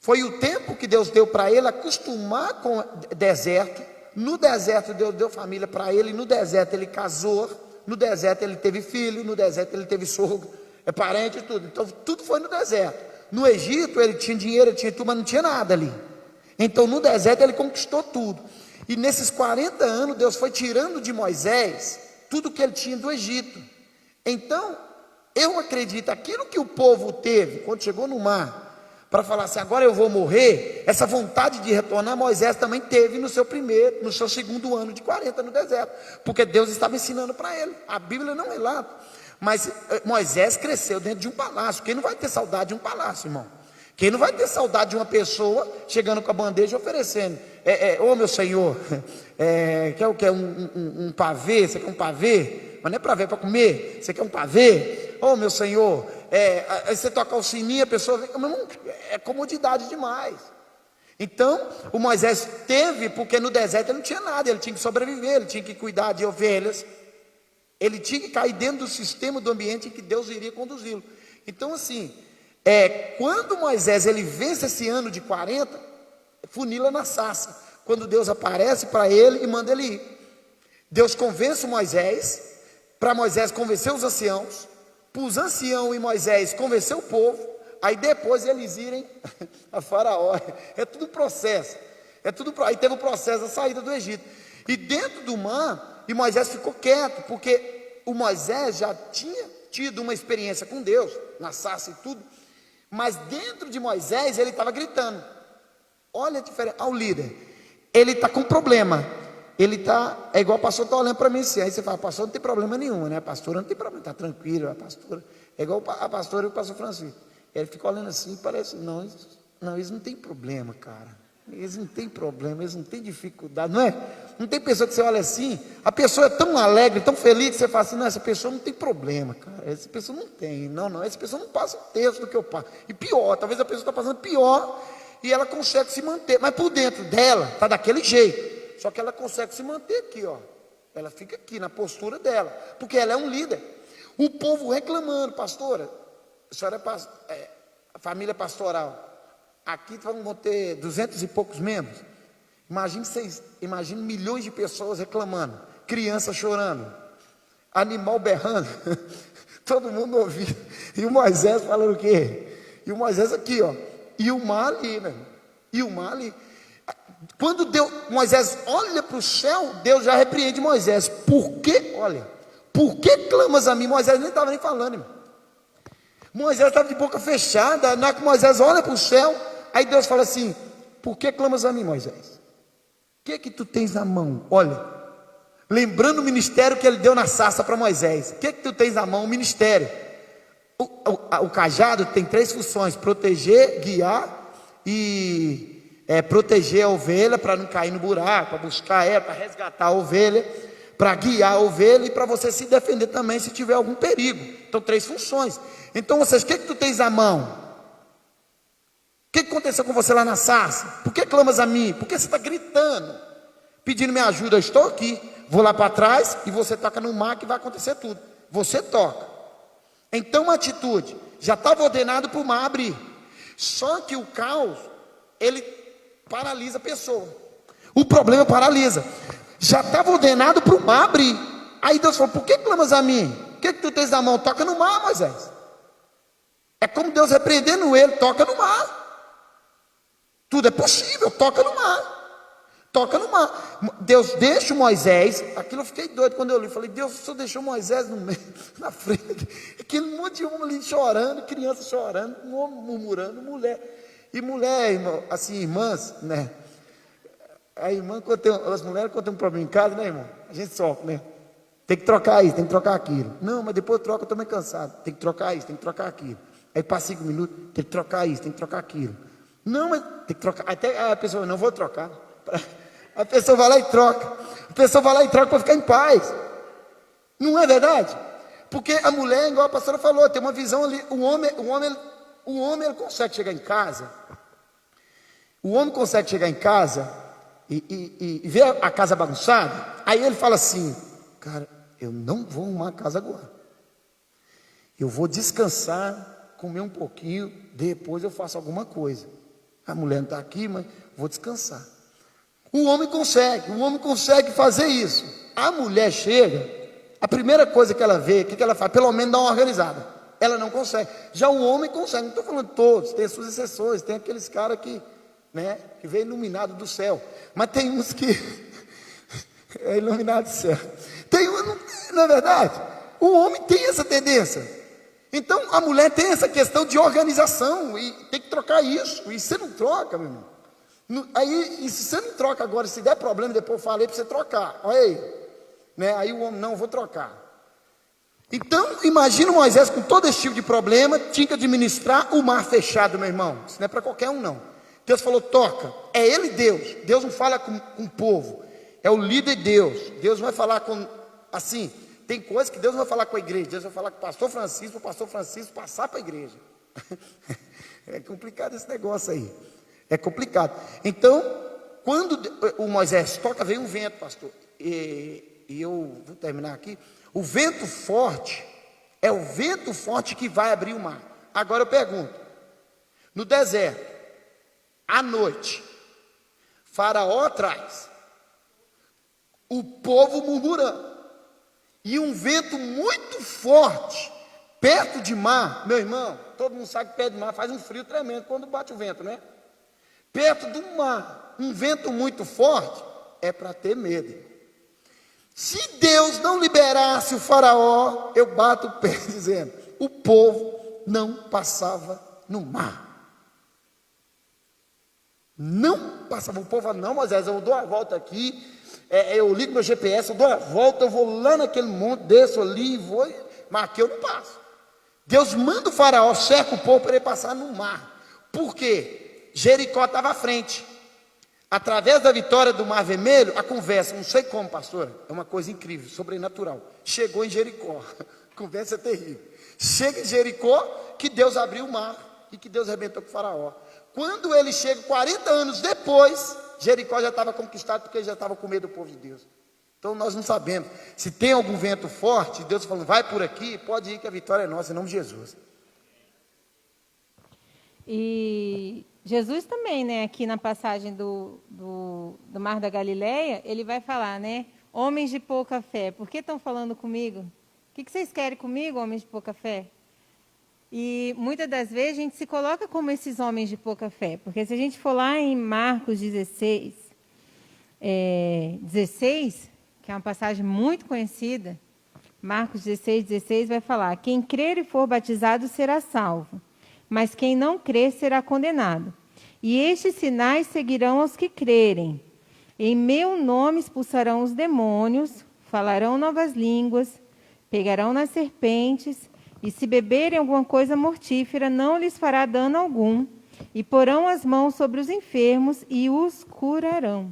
foi o tempo que Deus deu para ele acostumar com o deserto. No deserto Deus deu família para ele, no deserto ele casou, no deserto ele teve filho, no deserto ele teve sogro, parente e tudo. Então tudo foi no deserto. No Egito ele tinha dinheiro, ele tinha tudo, mas não tinha nada ali. Então no deserto ele conquistou tudo. E nesses 40 anos Deus foi tirando de Moisés tudo que ele tinha do Egito. Então eu acredito, aquilo que o povo teve quando chegou no mar, para falar assim, agora eu vou morrer, essa vontade de retornar, Moisés também teve no seu segundo ano de 40 no deserto, porque Deus estava ensinando para ele. A Bíblia não relata, mas Moisés cresceu dentro de um palácio. Quem não vai ter saudade de um palácio, irmão? Quem não vai ter saudade de uma pessoa chegando com a bandeja e oferecendo, ô meu senhor, quer o que? Um pavê? Você quer um pavê? Mas não é para ver, é para comer. Você quer um pavê? Ô meu senhor, você toca o sininho, a pessoa vem, é comodidade demais. Então o Moisés teve, porque no deserto ele não tinha nada, ele tinha que sobreviver, ele tinha que cuidar de ovelhas, ele tinha que cair dentro do sistema, do ambiente em que Deus iria conduzi-lo. Então assim, quando Moisés ele vence esse ano de 40, funila na sarça, quando Deus aparece para ele e manda ele ir. Deus convence Moisés, para Moisés convencer os anciãos, para os anciãos e Moisés convencer o povo, aí depois eles irem a Faraó. É tudo processo. Aí teve o processo da saída do Egito. E dentro do mar, e Moisés ficou quieto, porque o Moisés já tinha tido uma experiência com Deus, na sarça e tudo, mas dentro de Moisés ele estava gritando. Olha a diferença, ao líder, ele está com problema, é igual o pastor está olhando para mim assim, aí você fala, pastor não tem problema nenhum, né? A pastora não tem problema, está tranquilo, a pastora, é igual a pastora e o pastor Francisco, ele fica olhando assim, parece, não, eles não tem problema, cara, eles não tem problema, eles não tem dificuldade, não é? Não tem pessoa que você olha assim, a pessoa é tão alegre, tão feliz, que você fala assim, não, essa pessoa não tem problema, cara, essa pessoa não tem, não, essa pessoa não passa um terço do que eu passo, e pior, talvez a pessoa está passando pior, e ela consegue se manter, mas por dentro dela, está daquele jeito, só que ela consegue se manter aqui, ó, ela fica aqui, na postura dela, porque ela é um líder, o povo reclamando, pastora, a senhora é a família pastoral, aqui vão ter 200 e poucos membros, imagine milhões de pessoas reclamando, criança chorando, animal berrando, todo mundo ouvindo, e o Moisés falando o quê? E o Moisés aqui, ó, e o mar ali, né? E o mar ali. Quando Moisés olha para o céu, Deus já repreende Moisés. Por que clamas a mim? Moisés nem estava nem falando, irmão. Moisés estava de boca fechada. Na hora que Moisés olha para o céu, aí Deus fala assim: por que clamas a mim, Moisés? O que tu tens na mão? Olha, lembrando o ministério que ele deu na sarça para Moisés. O que tu tens na mão? O ministério. O cajado tem 3 funções: proteger, guiar e proteger a ovelha para não cair no buraco, para buscar ela, para resgatar a ovelha, para guiar a ovelha e para você se defender também se tiver algum perigo. Então 3 funções. Então vocês, o que tu tens na mão? O que aconteceu com você lá na sarça? Por que clamas a mim? Por que você está gritando, pedindo minha ajuda? Eu estou aqui, vou lá para trás e você toca no mar que vai acontecer tudo. Você toca. Então uma atitude, já estava ordenado para o mar abrir, só que o caos, ele paralisa a pessoa, o problema paralisa, já estava ordenado para o mar abrir, aí Deus falou, por que clamas a mim? O que tu tens na mão? Toca no mar, Moisés. É como Deus repreendendo ele, toca no mar, tudo é possível, toca no mar. Toca no mar. Deus deixa Moisés. Aquilo eu fiquei doido quando eu li. Falei, Deus, o Senhor deixou Moisés no meio, na frente. Aquele monte de homem ali chorando, criança chorando, um homem murmurando, mulher. E mulher, irmão, assim, irmãs, né? A irmã, as mulheres, quando tem um problema em casa, né, irmão? A gente sofre, né? Tem que trocar isso, tem que trocar aquilo. Não, mas depois eu troco, eu estou meio cansado. Tem que trocar isso, tem que trocar aquilo. Aí passa 5 minutos, tem que trocar isso, tem que trocar aquilo. Não, mas tem que trocar. Até a pessoa, não vou trocar. A pessoa vai lá e troca. A pessoa vai lá e troca para ficar em paz. Não é verdade? Porque a mulher, igual a pastora falou, tem uma visão ali. O homem ele consegue chegar em casa. O homem consegue chegar em casa e ver a casa bagunçada. Aí ele fala assim: cara, eu não vou arrumar a casa agora. Eu vou descansar, comer um pouquinho, depois eu faço alguma coisa. A mulher não está aqui, mas vou descansar. O homem consegue fazer isso. A mulher chega, a primeira coisa que ela vê, o que ela faz? Pelo menos dá uma organizada. Ela não consegue. Já o homem consegue, não estou falando de todos, tem as suas exceções, tem aqueles caras que, né, que vem iluminado do céu. Mas tem uns que é iluminado do céu. Tem um, não é verdade? O homem tem essa tendência. Então a mulher tem essa questão de organização, e tem que trocar isso, e você não troca, meu irmão. Aí, e se você não troca agora, se der problema, depois eu falei para você trocar. Olha aí, né? Aí o homem, não, vou trocar. Então, imagina Moisés com todo esse tipo de problema, tinha que administrar o mar fechado, meu irmão. Isso não é para qualquer um, não. Deus falou, toca. É ele Deus. Deus não fala com o povo. É o líder Deus. Deus vai falar com, assim, tem coisas que Deus não vai falar com a igreja. Deus vai falar com o pastor Francisco passar para a igreja. É complicado esse negócio aí. É complicado. Então, quando o Moisés toca, vem um vento, pastor. E eu vou terminar aqui. O vento forte é o vento forte que vai abrir o mar. Agora eu pergunto: no deserto, à noite, Faraó atrás, o povo murmurando. e um vento muito forte, perto de mar. Meu irmão, todo mundo sabe que perto de mar faz um frio tremendo quando bate o vento, né? Perto do mar, um vento muito forte, é para ter medo. Se Deus não liberasse o faraó, eu bato o pé dizendo, o povo não passava no mar. Não passava. O povo fala, não, Moisés, eu dou a volta aqui, eu ligo meu GPS, eu dou a volta, eu vou lá naquele monte, desço ali, vou, mas aqui eu não passo. Deus manda o faraó, cerca o povo para ele passar no mar. Por quê? Jericó estava à frente. Através da vitória do Mar Vermelho, a conversa, não sei como, pastor, é uma coisa incrível, sobrenatural. Chegou em Jericó, conversa terrível. Chega em Jericó, que Deus abriu o mar e que Deus arrebentou com o faraó. Quando ele chega, 40 anos depois, Jericó já estava conquistado, porque ele já estava com medo do povo de Deus. Então nós não sabemos, se tem algum vento forte, Deus falando, vai por aqui, pode ir que a vitória é nossa, em nome de Jesus. E Jesus também, né, aqui na passagem do Mar da Galileia, ele vai falar, né, homens de pouca fé, por que estão falando comigo? O que vocês querem comigo, homens de pouca fé? E muitas das vezes a gente se coloca como esses homens de pouca fé, porque se a gente for lá em Marcos 16, que é uma passagem muito conhecida, Marcos 16 vai falar, quem crer e for batizado será salvo, mas quem não crer será condenado. E estes sinais seguirão aos que crerem. Em meu nome expulsarão os demônios, falarão novas línguas, pegarão nas serpentes, e se beberem alguma coisa mortífera, não lhes fará dano algum, e porão as mãos sobre os enfermos e os curarão.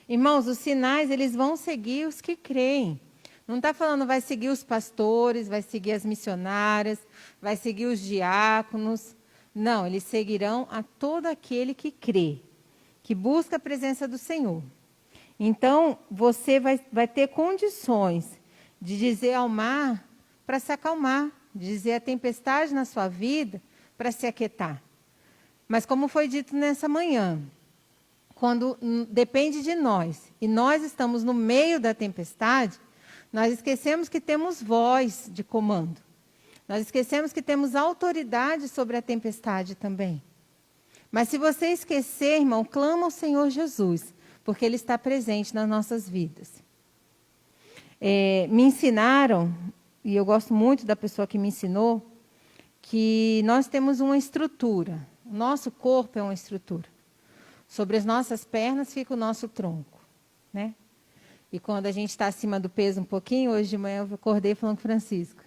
Irmãos, os sinais, eles vão seguir os que creem. Não está falando vai seguir os pastores, vai seguir as missionárias, vai seguir os diáconos. Não, eles seguirão a todo aquele que crê, que busca a presença do Senhor. Então, você vai ter condições de dizer ao mar para se acalmar, de dizer à tempestade na sua vida para se aquietar. Mas como foi dito nessa manhã, quando depende de nós, e nós estamos no meio da tempestade, nós esquecemos que temos voz de comando. Nós esquecemos que temos autoridade sobre a tempestade também. Mas se você esquecer, irmão, clama ao Senhor Jesus, porque Ele está presente nas nossas vidas. Me ensinaram, e eu gosto muito da pessoa que me ensinou, que nós temos uma estrutura. O nosso corpo é uma estrutura. Sobre as nossas pernas fica o nosso tronco, né? E quando a gente está acima do peso um pouquinho, hoje de manhã eu acordei falando com o Francisco,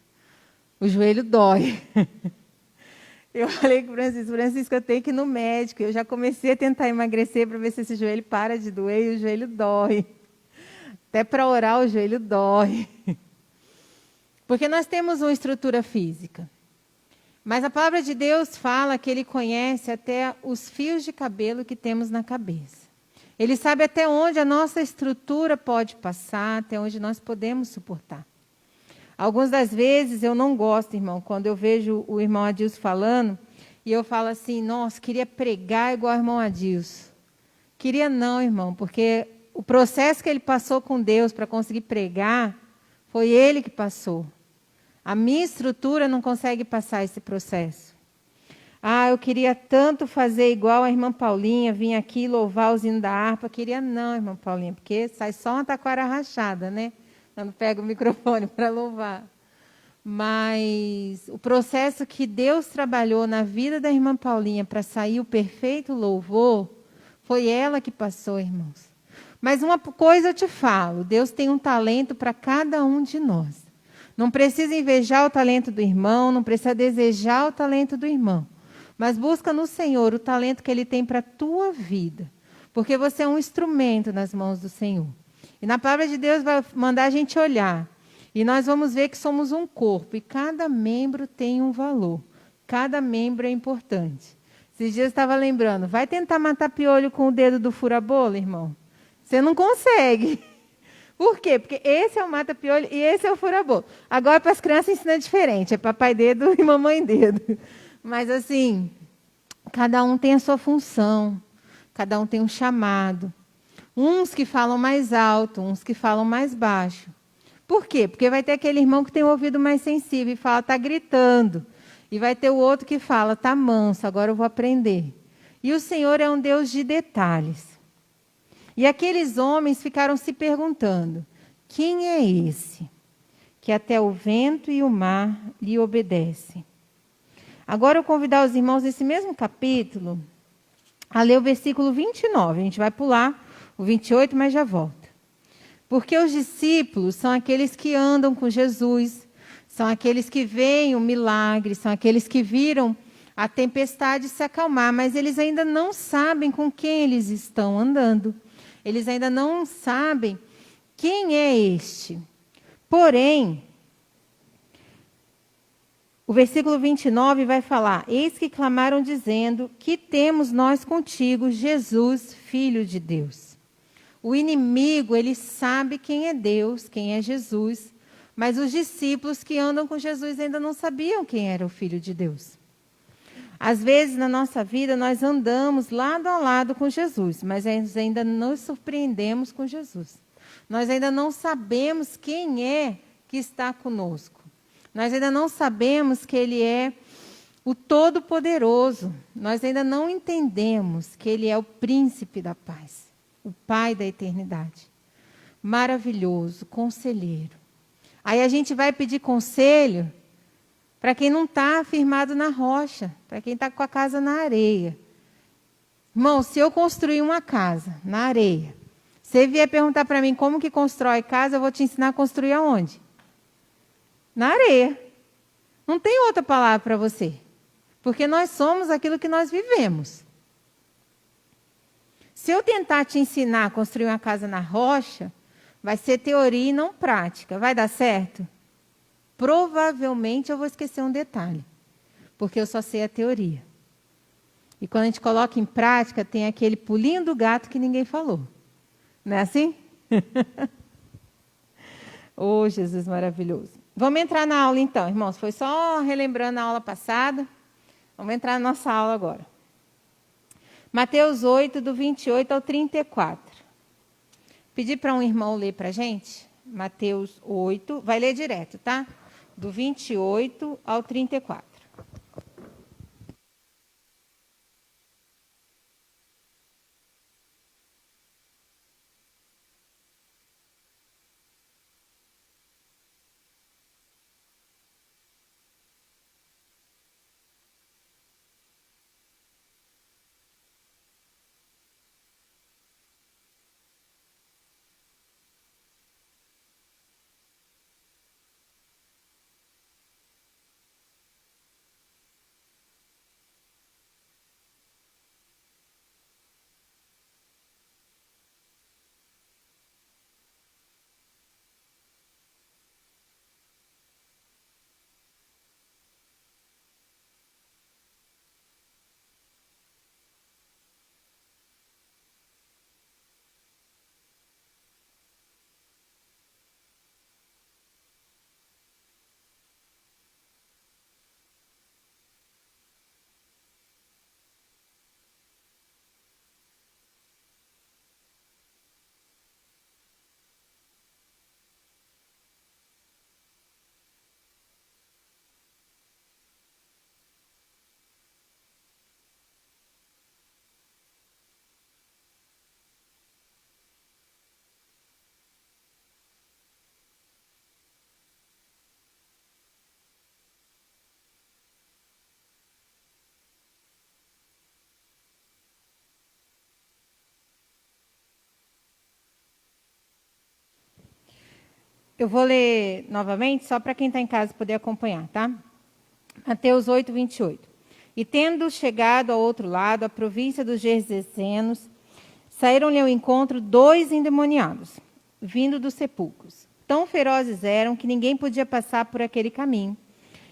o joelho dói. Eu falei com o Francisco, eu tenho que ir no médico. Eu já comecei a tentar emagrecer para ver se esse joelho para de doer e o joelho dói. Até para orar o joelho dói. Porque nós temos uma estrutura física. Mas a palavra de Deus fala que Ele conhece até os fios de cabelo que temos na cabeça. Ele sabe até onde a nossa estrutura pode passar, até onde nós podemos suportar. Algumas das vezes eu não gosto, irmão, quando eu vejo o irmão Adilson falando, e eu falo assim, nossa, queria pregar igual o irmão Adilson. Queria não, irmão, porque o processo que ele passou com Deus para conseguir pregar, foi ele que passou. A minha estrutura não consegue passar esse processo. Ah, eu queria tanto fazer igual a irmã Paulinha, vir aqui louvar o hino da harpa. Queria não, irmã Paulinha, porque sai só uma taquara rachada, né? Quando pega o microfone para louvar. Mas o processo que Deus trabalhou na vida da irmã Paulinha para sair o perfeito louvor, foi ela que passou, irmãos. Mas uma coisa eu te falo, Deus tem um talento para cada um de nós. Não precisa invejar o talento do irmão, não precisa desejar o talento do irmão. Mas busca no Senhor o talento que Ele tem para a tua vida. Porque você é um instrumento nas mãos do Senhor. E na palavra de Deus vai mandar a gente olhar. E nós vamos ver que somos um corpo. E cada membro tem um valor. Cada membro é importante. Esses dias eu estava lembrando. Vai tentar matar piolho com o dedo do fura-bolo, irmão? Você não consegue. Por quê? Porque esse é o mata-piolho e esse é o fura-bolo. Agora, para as crianças, ensina diferente. É papai dedo e mamãe dedo. Mas, assim, cada um tem a sua função. Cada um tem um chamado. Uns que falam mais alto, uns que falam mais baixo. Por quê? Porque vai ter aquele irmão que tem o ouvido mais sensível e fala, está gritando. E vai ter o outro que fala, está manso, agora eu vou aprender. E o Senhor é um Deus de detalhes. E aqueles homens ficaram se perguntando, quem é esse que até o vento e o mar lhe obedecem? Agora eu convidar os irmãos nesse mesmo capítulo a ler o versículo 29. A gente vai pular o 28, mas já volta. Porque os discípulos são aqueles que andam com Jesus, são aqueles que veem o milagre, são aqueles que viram a tempestade se acalmar, mas eles ainda não sabem com quem eles estão andando. Eles ainda não sabem quem é este. Porém, o versículo 29 vai falar, eis que clamaram dizendo, que temos nós contigo, Jesus, Filho de Deus. O inimigo, ele sabe quem é Deus, quem é Jesus, mas os discípulos que andam com Jesus ainda não sabiam quem era o Filho de Deus. Às vezes, na nossa vida, nós andamos lado a lado com Jesus, mas nós ainda nos surpreendemos com Jesus. Nós ainda não sabemos quem é que está conosco. Nós ainda não sabemos que Ele é o Todo-Poderoso. Nós ainda não entendemos que Ele é o Príncipe da Paz, o Pai da eternidade. Maravilhoso, conselheiro. Aí a gente vai pedir conselho para quem não está firmado na rocha, para quem está com a casa na areia. Irmão, se eu construir uma casa na areia, você vier perguntar para mim como que constrói casa, eu vou te ensinar a construir aonde? Na areia. Não tem outra palavra para você. Porque nós somos aquilo que nós vivemos. Se eu tentar te ensinar a construir uma casa na rocha, vai ser teoria e não prática. Vai dar certo? Provavelmente eu vou esquecer um detalhe. Porque eu só sei a teoria. E quando a gente coloca em prática, tem aquele pulinho do gato que ninguém falou. Não é assim? Oh, Jesus maravilhoso. Vamos entrar na aula então, irmãos. Foi só relembrando a aula passada. Vamos entrar na nossa aula agora. Mateus 8, do 28 ao 34. Pedi para um irmão ler para a gente. Mateus 8, vai ler direto, tá? Do 28 ao 34. Eu vou ler novamente, só para quem está em casa poder acompanhar, tá? Mateus 8, 28. E tendo chegado ao outro lado, a província dos Gergesenos, saíram-lhe ao encontro 2 endemoniados, vindo dos sepulcros. Tão ferozes eram que ninguém podia passar por aquele caminho.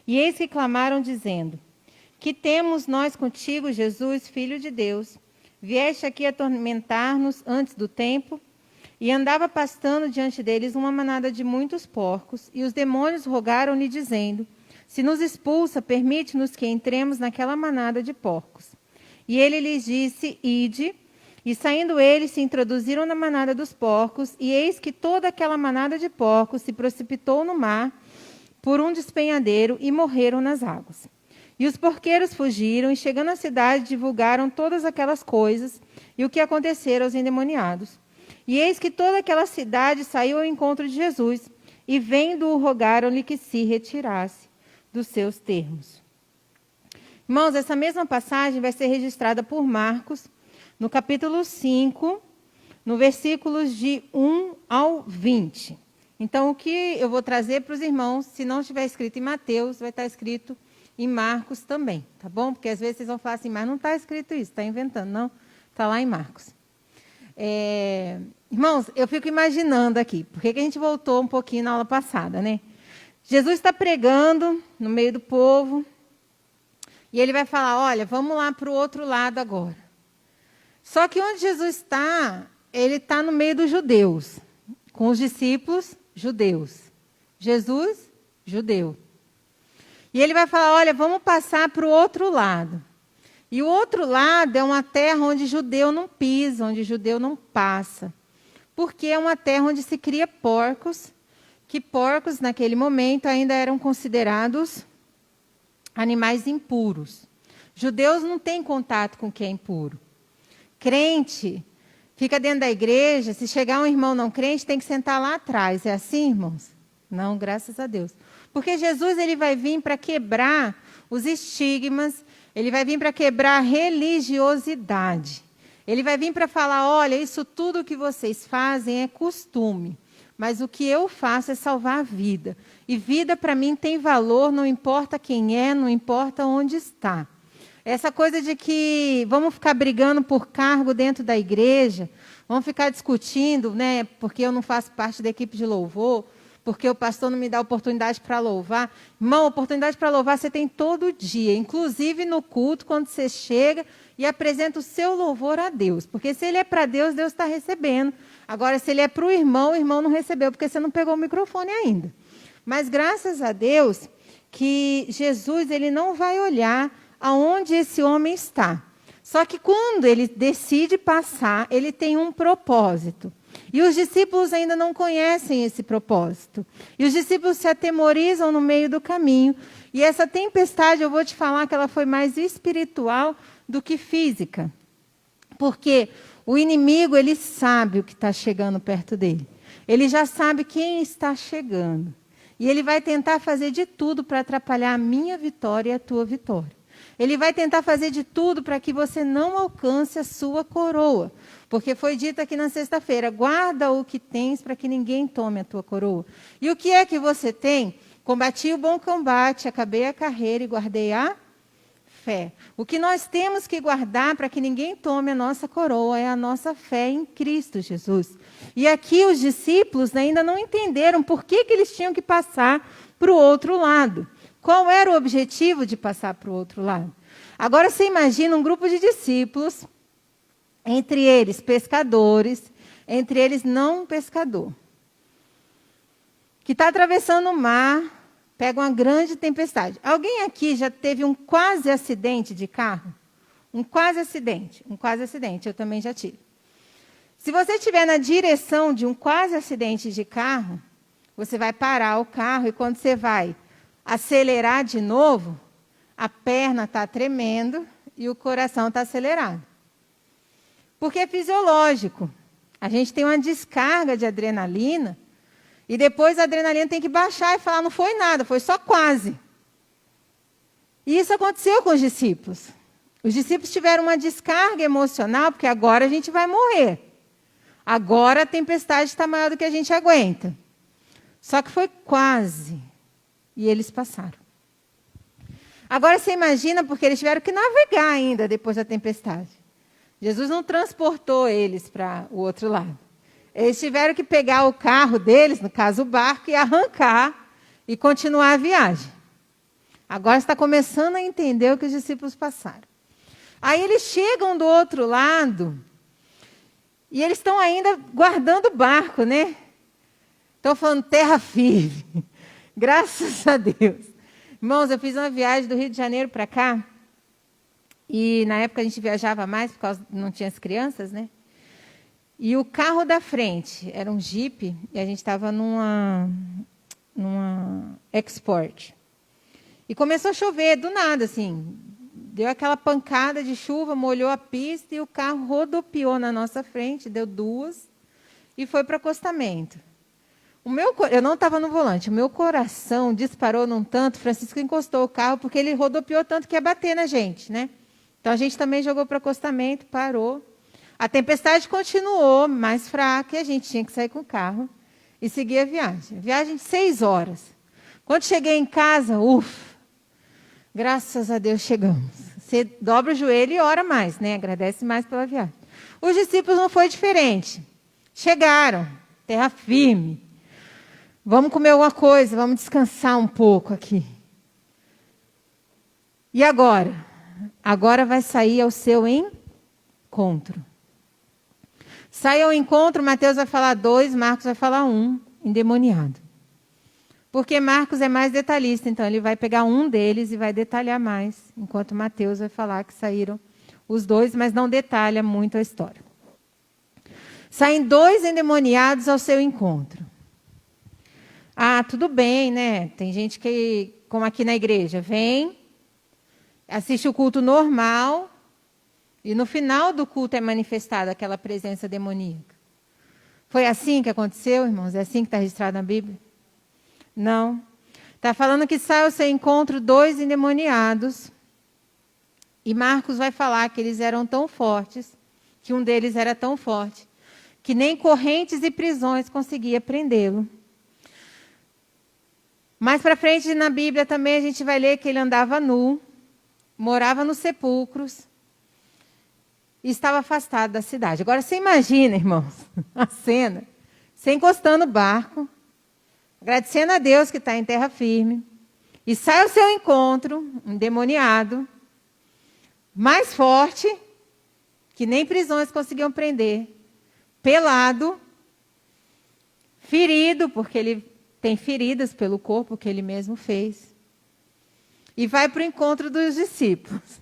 E eis que clamaram, dizendo, que temos nós contigo, Jesus, Filho de Deus? Vieste aqui atormentar-nos antes do tempo? E andava pastando diante deles uma manada de muitos porcos, e os demônios rogaram-lhe, dizendo, se nos expulsa, permite-nos que entremos naquela manada de porcos. E ele lhes disse, ide. E saindo eles, se introduziram na manada dos porcos, e eis que toda aquela manada de porcos se precipitou no mar por um despenhadeiro e morreram nas águas. E os porqueiros fugiram, e chegando à cidade, divulgaram todas aquelas coisas e o que acontecera aos endemoniados. E eis que toda aquela cidade saiu ao encontro de Jesus, e vendo-o, rogaram-lhe que se retirasse dos seus termos. Irmãos, essa mesma passagem vai ser registrada por Marcos, no capítulo 5, no versículos de 1 ao 20. Então, o que eu vou trazer para os irmãos, se não estiver escrito em Mateus, vai estar escrito em Marcos também, tá bom? Porque às vezes vocês vão falar assim, mas não está escrito isso, está inventando. Não, está lá em Marcos. Irmãos, eu fico imaginando aqui, porque que a gente voltou um pouquinho na aula passada, né? Jesus está pregando no meio do povo, e ele vai falar, olha, vamos lá para o outro lado agora. Só que onde Jesus está, ele está no meio dos judeus, com os discípulos judeus. Jesus, judeu. E ele vai falar, olha, vamos passar para o outro lado. E o outro lado é uma terra onde judeu não pisa, onde judeu não passa. Porque é uma terra onde se cria porcos, que porcos naquele momento ainda eram considerados animais impuros. Judeus não têm contato com o que é impuro. Crente fica dentro da igreja, se chegar um irmão não crente, tem que sentar lá atrás. É assim, irmãos? Não, graças a Deus. Porque Jesus ele vai vir para quebrar os estigmas, ele vai vir para quebrar a religiosidade. Ele vai vir para falar, olha, isso tudo que vocês fazem é costume, mas o que eu faço é salvar a vida. E vida para mim tem valor, não importa quem é, não importa onde está. Essa coisa de que vamos ficar brigando por cargo dentro da igreja, vamos ficar discutindo, né, porque eu não faço parte da equipe de louvor, porque o pastor não me dá oportunidade para louvar. Irmão, oportunidade para louvar você tem todo dia, inclusive no culto, quando você chega e apresenta o seu louvor a Deus. Porque se ele é para Deus, Deus está recebendo. Agora, se ele é para o irmão não recebeu, porque você não pegou o microfone ainda. Mas graças a Deus que Jesus ele não vai olhar aonde esse homem está. Só que quando ele decide passar, ele tem um propósito. E os discípulos ainda não conhecem esse propósito. E os discípulos se atemorizam no meio do caminho. E essa tempestade, eu vou te falar que ela foi mais espiritual do que física. Porque o inimigo, ele sabe o que está chegando perto dele. Ele já sabe quem está chegando. E ele vai tentar fazer de tudo para atrapalhar a minha vitória e a tua vitória. Ele vai tentar fazer de tudo para que você não alcance a sua coroa. Porque foi dito aqui na sexta-feira, guarda o que tens para que ninguém tome a tua coroa. E o que é que você tem? Combati o bom combate, acabei a carreira e guardei a fé. O que nós temos que guardar para que ninguém tome a nossa coroa é a nossa fé em Cristo Jesus. E aqui os discípulos ainda não entenderam por que eles tinham que passar para o outro lado. Qual era o objetivo de passar para o outro lado? Agora você imagina um grupo de discípulos, entre eles pescadores, entre eles não pescador, que está atravessando o mar, pega uma grande tempestade. Alguém aqui já teve um quase acidente de carro? Um quase acidente, eu também já tive. Se você estiver na direção de um quase acidente de carro, você vai parar o carro e quando você vai acelerar de novo, a perna está tremendo e o coração está acelerado. Porque é fisiológico. A gente tem uma descarga de adrenalina e depois a adrenalina tem que baixar e falar, não foi nada, foi só quase. E isso aconteceu com os discípulos. Os discípulos tiveram uma descarga emocional, porque agora a gente vai morrer. Agora a tempestade está maior do que a gente aguenta. Só que foi quase. E eles passaram. Agora você imagina, porque eles tiveram que navegar ainda depois da tempestade. Jesus não transportou eles para o outro lado. Eles tiveram que pegar o carro deles, no caso o barco, e arrancar e continuar a viagem. Agora está começando a entender o que os discípulos passaram. Aí eles chegam do outro lado e eles estão ainda guardando o barco, né? Estão falando terra firme. Graças a Deus. Irmãos, eu fiz uma viagem do Rio de Janeiro para cá E na época a gente viajava mais, por causa não tinha as crianças, né? E o carro da frente era um Jeep, e a gente estava numa Export. E começou a chover, do nada, assim. Deu aquela pancada de chuva, molhou a pista, e o carro rodopiou na nossa frente, deu duas, e foi para o acostamento. Eu não estava no volante, o meu coração disparou num tanto, Francisco encostou o carro, porque ele rodopiou tanto que ia bater na gente, né? Então, a gente também jogou para o acostamento, parou. A tempestade continuou, mais fraca, e a gente tinha que sair com o carro e seguir a viagem. Viagem de 6 horas. Quando cheguei em casa, graças a Deus chegamos. Você dobra o joelho e ora mais, né? Agradece mais pela viagem. Os discípulos não foi diferente. Chegaram, terra firme. Vamos comer alguma coisa, vamos descansar um pouco aqui. E agora? Agora vai sair ao seu encontro. Sai ao encontro, Mateus vai falar 2, Marcos vai falar 1, endemoniado. Porque Marcos é mais detalhista, então ele vai pegar um deles e vai detalhar mais, enquanto Mateus vai falar que saíram os 2, mas não detalha muito a história. Saem 2 endemoniados ao seu encontro. Ah, tudo bem, né? Tem gente que, como aqui na igreja, vem, assiste o culto normal, e no final do culto é manifestada aquela presença demoníaca. Foi assim que aconteceu, irmãos? É assim que está registrado na Bíblia? Não. Está falando que sai ao seu encontro 2 endemoniados. E Marcos vai falar que eles eram tão fortes, que um deles era tão forte, que nem correntes e prisões conseguia prendê-lo. Mais para frente na Bíblia também a gente vai ler que ele andava nu, morava nos sepulcros e estava afastado da cidade. Agora você imagina, irmãos, a cena, você encostando o barco, agradecendo a Deus que está em terra firme, e sai ao seu encontro, endemoniado, mais forte, que nem prisões conseguiam prender, pelado, ferido, porque ele tem feridas pelo corpo que ele mesmo fez, e vai para o encontro dos discípulos.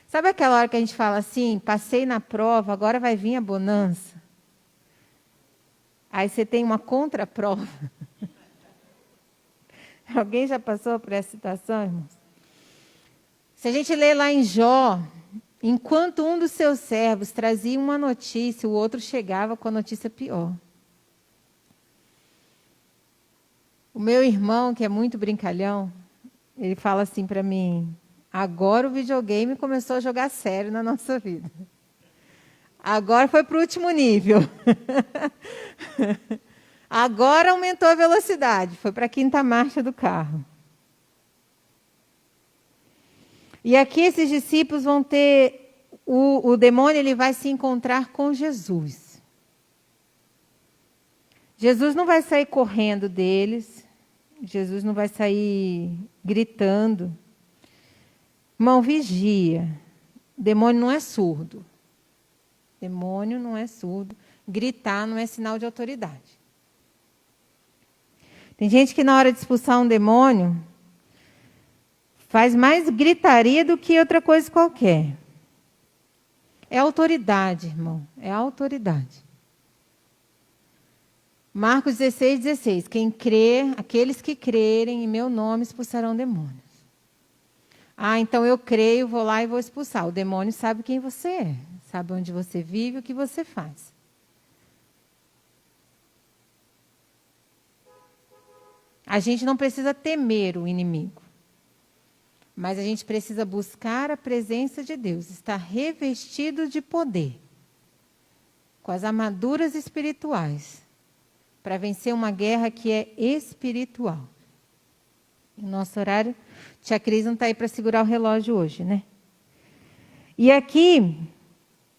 Sabe aquela hora que a gente fala assim, passei na prova, agora vai vir a bonança? Aí você tem uma contraprova. Alguém já passou por essa situação, irmãos? Se a gente ler lá em Jó, enquanto um dos seus servos trazia uma notícia, o outro chegava com a notícia pior. O meu irmão, que é muito brincalhão, ele fala assim para mim, agora o videogame começou a jogar sério na nossa vida. Agora foi para o último nível. Agora aumentou a velocidade, foi para a 5ª marcha do carro. E aqui esses discípulos vão ter, o demônio ele vai se encontrar com Jesus. Jesus não vai sair correndo deles, Jesus não vai sair gritando. Irmão, vigia. Demônio não é surdo. Demônio não é surdo. Gritar não é sinal de autoridade. Tem gente que na hora de expulsar um demônio faz mais gritaria do que outra coisa qualquer. É autoridade, irmão. É autoridade. Marcos 16:16. Quem crê, aqueles que crerem em meu nome expulsarão demônios. Ah, então eu creio, vou lá e vou expulsar. O demônio sabe quem você é, sabe onde você vive, o que você faz. A gente não precisa temer o inimigo, mas a gente precisa buscar a presença de Deus, estar revestido de poder, com as armaduras espirituais, para vencer uma guerra que é espiritual. O nosso horário, tia Cris não está aí para segurar o relógio hoje, né? E aqui,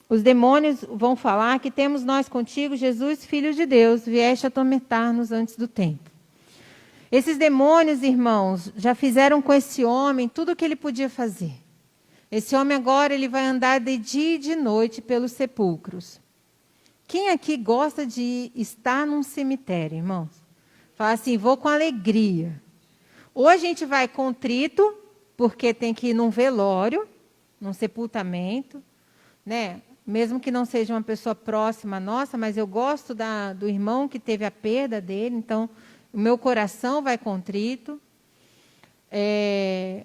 os demônios vão falar que temos nós contigo, Jesus, Filho de Deus, vieste atormentar-nos antes do tempo. Esses demônios, irmãos, já fizeram com esse homem tudo o que ele podia fazer. Esse homem agora ele vai andar de dia e de noite pelos sepulcros. Quem aqui gosta de estar num cemitério, irmãos? Fala assim, vou com alegria. Ou a gente vai contrito, porque tem que ir num velório, num sepultamento, né? Mesmo que não seja uma pessoa próxima nossa, mas eu gosto do irmão que teve a perda dele, então o meu coração vai contrito.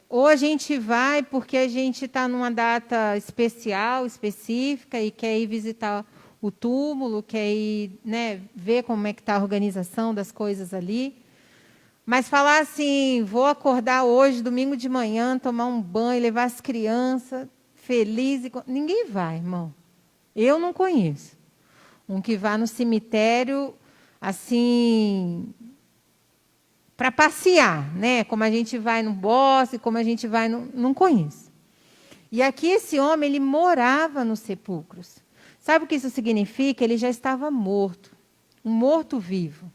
Ou a gente vai porque a gente está numa data especial, específica, e quer ir visitar o túmulo, quer ir, né, ver como é que está a organização das coisas ali. Mas falar assim, vou acordar hoje, domingo de manhã, tomar um banho, levar as crianças, feliz. Ninguém vai, irmão. Eu não conheço. Um que vá no cemitério, assim, para passear, né? Como a gente vai no bosque, como a gente vai no... Não conheço. E aqui esse homem, ele morava nos sepulcros. Sabe o que isso significa? Ele já estava morto. Um morto-vivo.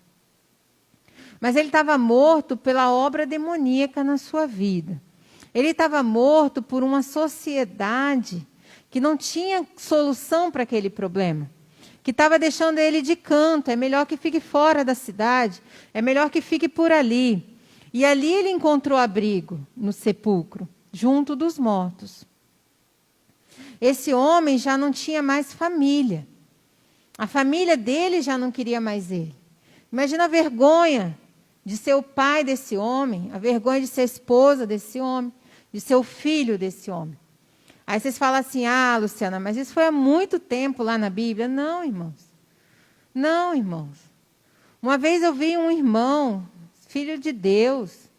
Mas ele estava morto pela obra demoníaca na sua vida. Ele estava morto por uma sociedade que não tinha solução para aquele problema, que estava deixando ele de canto. É melhor que fique fora da cidade, é melhor que fique por ali. E ali ele encontrou abrigo, no sepulcro, junto dos mortos. Esse homem já não tinha mais família. A família dele já não queria mais ele. Imagina a vergonha de ser o pai desse homem, a vergonha de ser a esposa desse homem, de ser o filho desse homem. Aí vocês falam assim, Luciana, mas isso foi há muito tempo lá na Bíblia. Não, irmãos. Não, irmãos. Uma vez eu vi um irmão, filho de Deus,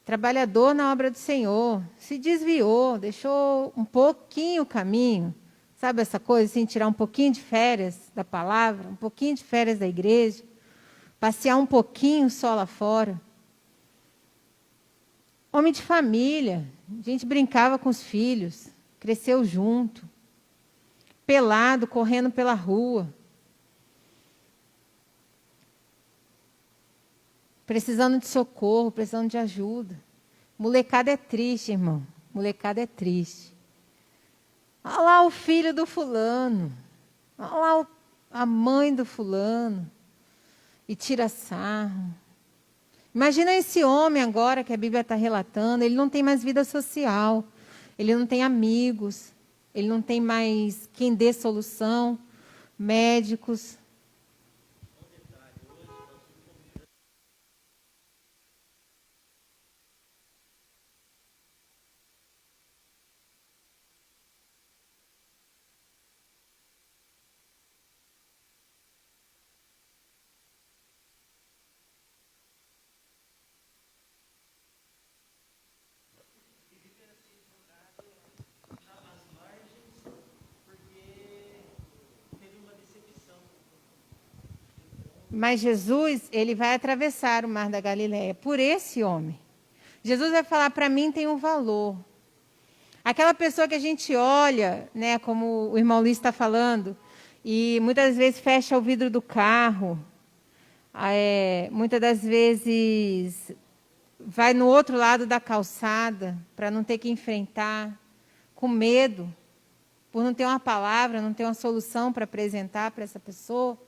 trabalhador na obra do Senhor, se desviou, deixou um pouquinho o caminho. Sabe essa coisa, assim, tirar um pouquinho de férias da palavra, um pouquinho de férias da igreja, passear um pouquinho só lá fora. Homem de família, a gente brincava com os filhos, cresceu junto, pelado, correndo pela rua. Precisando de socorro, precisando de ajuda. Molecada é triste, irmão. Molecada é triste. Olha lá o filho do fulano. Olha lá a mãe do fulano. E tira sarro. Imagina esse homem agora que a Bíblia está relatando. Ele não tem mais vida social. Ele não tem amigos. Ele não tem mais quem dê solução. Médicos. Mas Jesus, ele vai atravessar o mar da Galileia por esse homem. Jesus vai falar, para mim tem um valor. Aquela pessoa que a gente olha, né, como o irmão Luiz está falando, e muitas vezes fecha o vidro do carro, muitas das vezes vai no outro lado da calçada para não ter que enfrentar, com medo, por não ter uma palavra, não ter uma solução para apresentar para essa pessoa.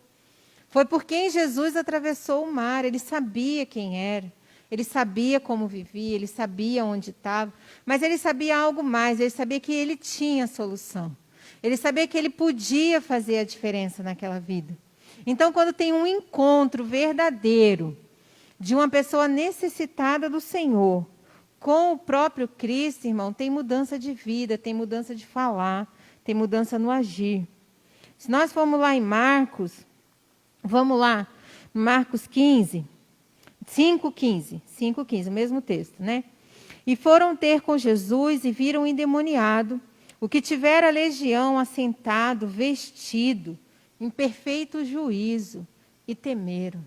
Foi por quem Jesus atravessou o mar. Ele sabia quem era, ele sabia como vivia, ele sabia onde estava, mas ele sabia algo mais, ele sabia que ele tinha solução. Ele sabia que ele podia fazer a diferença naquela vida. Então, quando tem um encontro verdadeiro de uma pessoa necessitada do Senhor com o próprio Cristo, irmão, tem mudança de vida, tem mudança de falar, tem mudança no agir. Se nós formos lá em Marcos, vamos lá, Marcos 15, 5,15, o mesmo texto, né? E foram ter com Jesus e viram o endemoniado, o que tivera a legião assentado, vestido, em perfeito juízo, e temeram.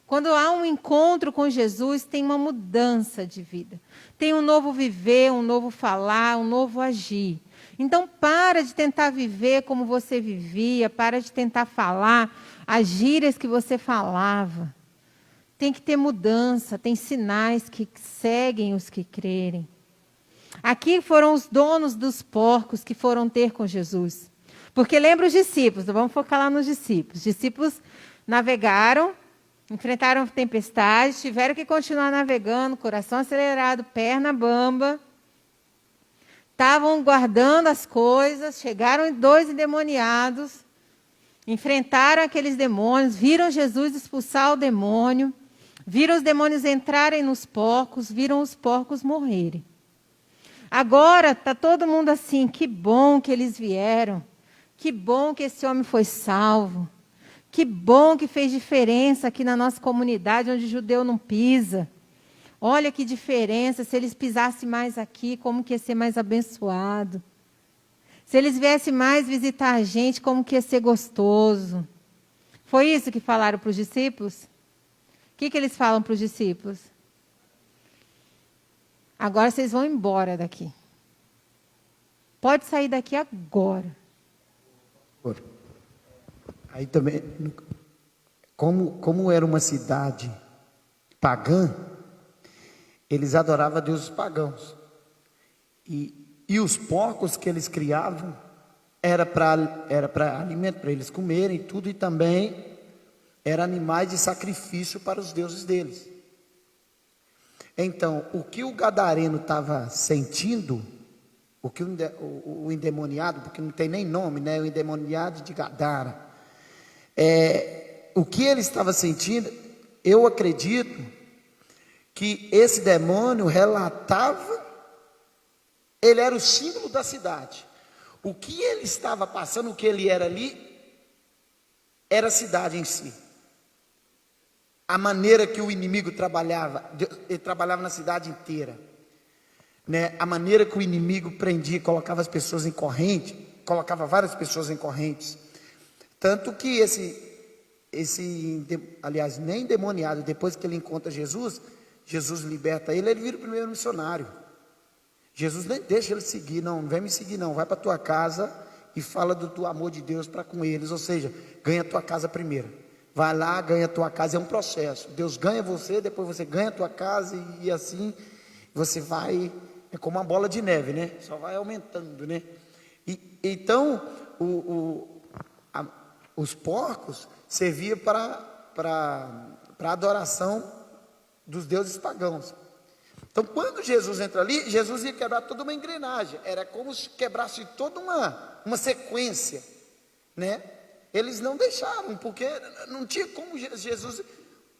Quando há um encontro com Jesus, tem uma mudança de vida. Tem um novo viver, um novo falar, um novo agir. Então, para de tentar viver como você vivia, para de tentar falar as gírias que você falava. Tem que ter mudança, tem sinais que seguem os que crerem. Aqui foram os donos dos porcos que foram ter com Jesus. Porque lembra os discípulos, vamos focar lá nos discípulos. Os discípulos navegaram, enfrentaram tempestades, tiveram que continuar navegando, coração acelerado, perna bamba. estavam guardando as coisas, chegaram 2 endemoniados, enfrentaram aqueles demônios, viram Jesus expulsar o demônio, viram os demônios entrarem nos porcos, viram os porcos morrerem. Agora está todo mundo assim, que bom que eles vieram, que bom que esse homem foi salvo, que bom que fez diferença aqui na nossa comunidade, onde judeu não pisa. Olha que diferença, se eles pisassem mais aqui, como que ia ser mais abençoado. Se eles viessem mais visitar a gente, como que ia ser gostoso. Foi isso que falaram para os discípulos? O que eles falam para os discípulos? Agora vocês vão embora daqui. Pode sair daqui agora. Aí também, como era uma cidade pagã, eles adoravam deuses pagãos. E os porcos que eles criavam era para alimento, para eles comerem tudo, e também eram animais de sacrifício para os deuses deles. Então, o que o gadareno estava sentindo, o que o endemoniado, porque não tem nem nome, né? O endemoniado de Gadara, o que ele estava sentindo, eu acredito que esse demônio relatava, ele era o símbolo da cidade. O que ele estava passando, o que ele era ali, era a cidade em si. A maneira que o inimigo trabalhava, ele trabalhava na cidade inteira, né? A maneira que o inimigo prendia, colocava as pessoas em corrente, colocava várias pessoas em correntes. Tanto que aliás, nem endemoniado, depois que ele encontra Jesus, Jesus liberta ele vira o primeiro missionário. Jesus nem deixa ele seguir, não vem me seguir não, vai para a tua casa e fala do teu amor de Deus para com eles, ou seja, ganha a tua casa primeiro. Vai lá, ganha a tua casa, é um processo. Deus ganha você, depois você ganha a tua casa e assim você vai, é como uma bola de neve, né? Só vai aumentando, né? Então, os porcos serviam para adoração dos deuses pagãos. Então, quando Jesus entra ali, Jesus ia quebrar toda uma engrenagem. Era como se quebrasse toda uma sequência, né? Eles não deixaram, porque não tinha como Jesus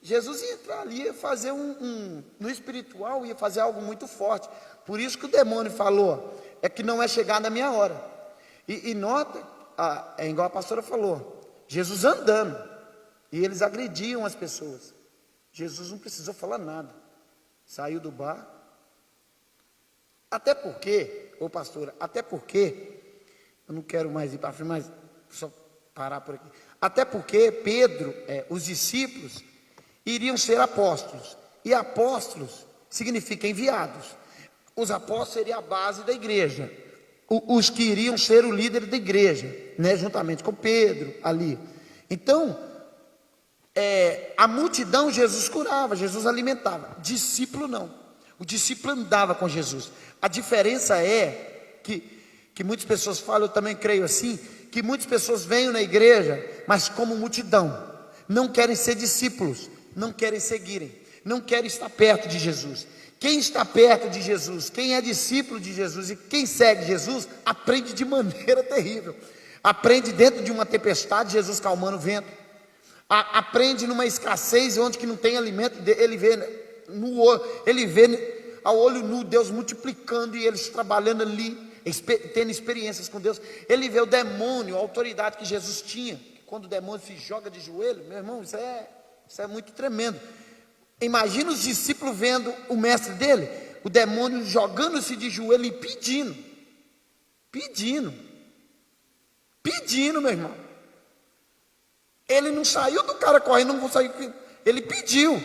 ia entrar ali, ia fazer no espiritual, ia fazer algo muito forte. Por isso que o demônio falou, é que não é chegada a minha hora. E nota, é igual a pastora falou, Jesus andando, e eles agrediam as pessoas. Jesus não precisou falar nada, saiu do bar. Até porque, pastora, eu não quero mais ir para frente, mas só parar por aqui. Até porque Pedro, os discípulos, iriam ser apóstolos. E apóstolos significa enviados. Os apóstolos seriam a base da igreja. Os que iriam ser o líder da igreja, né, juntamente com Pedro ali. Então, a multidão Jesus curava, Jesus alimentava. Discípulo não. O discípulo andava com Jesus. A diferença é que muitas pessoas falam, eu também creio assim, que muitas pessoas vêm na igreja, mas como multidão, não querem ser discípulos, não querem seguirem, não querem estar perto de Jesus. Quem está perto de Jesus, quem é discípulo de Jesus e quem segue Jesus, aprende de maneira terrível. Aprende dentro de uma tempestade, Jesus calmando o vento. Aprende numa escassez onde que não tem alimento, ele vê ao olho nu Deus multiplicando e eles trabalhando ali, tendo experiências com Deus. Ele vê o demônio, a autoridade que Jesus tinha. Quando o demônio se joga de joelho, meu irmão, isso é muito tremendo. Imagina os discípulos vendo o mestre dele, o demônio jogando-se de joelho e pedindo, meu irmão. Ele não saiu do cara correndo, não saiu, ele pediu.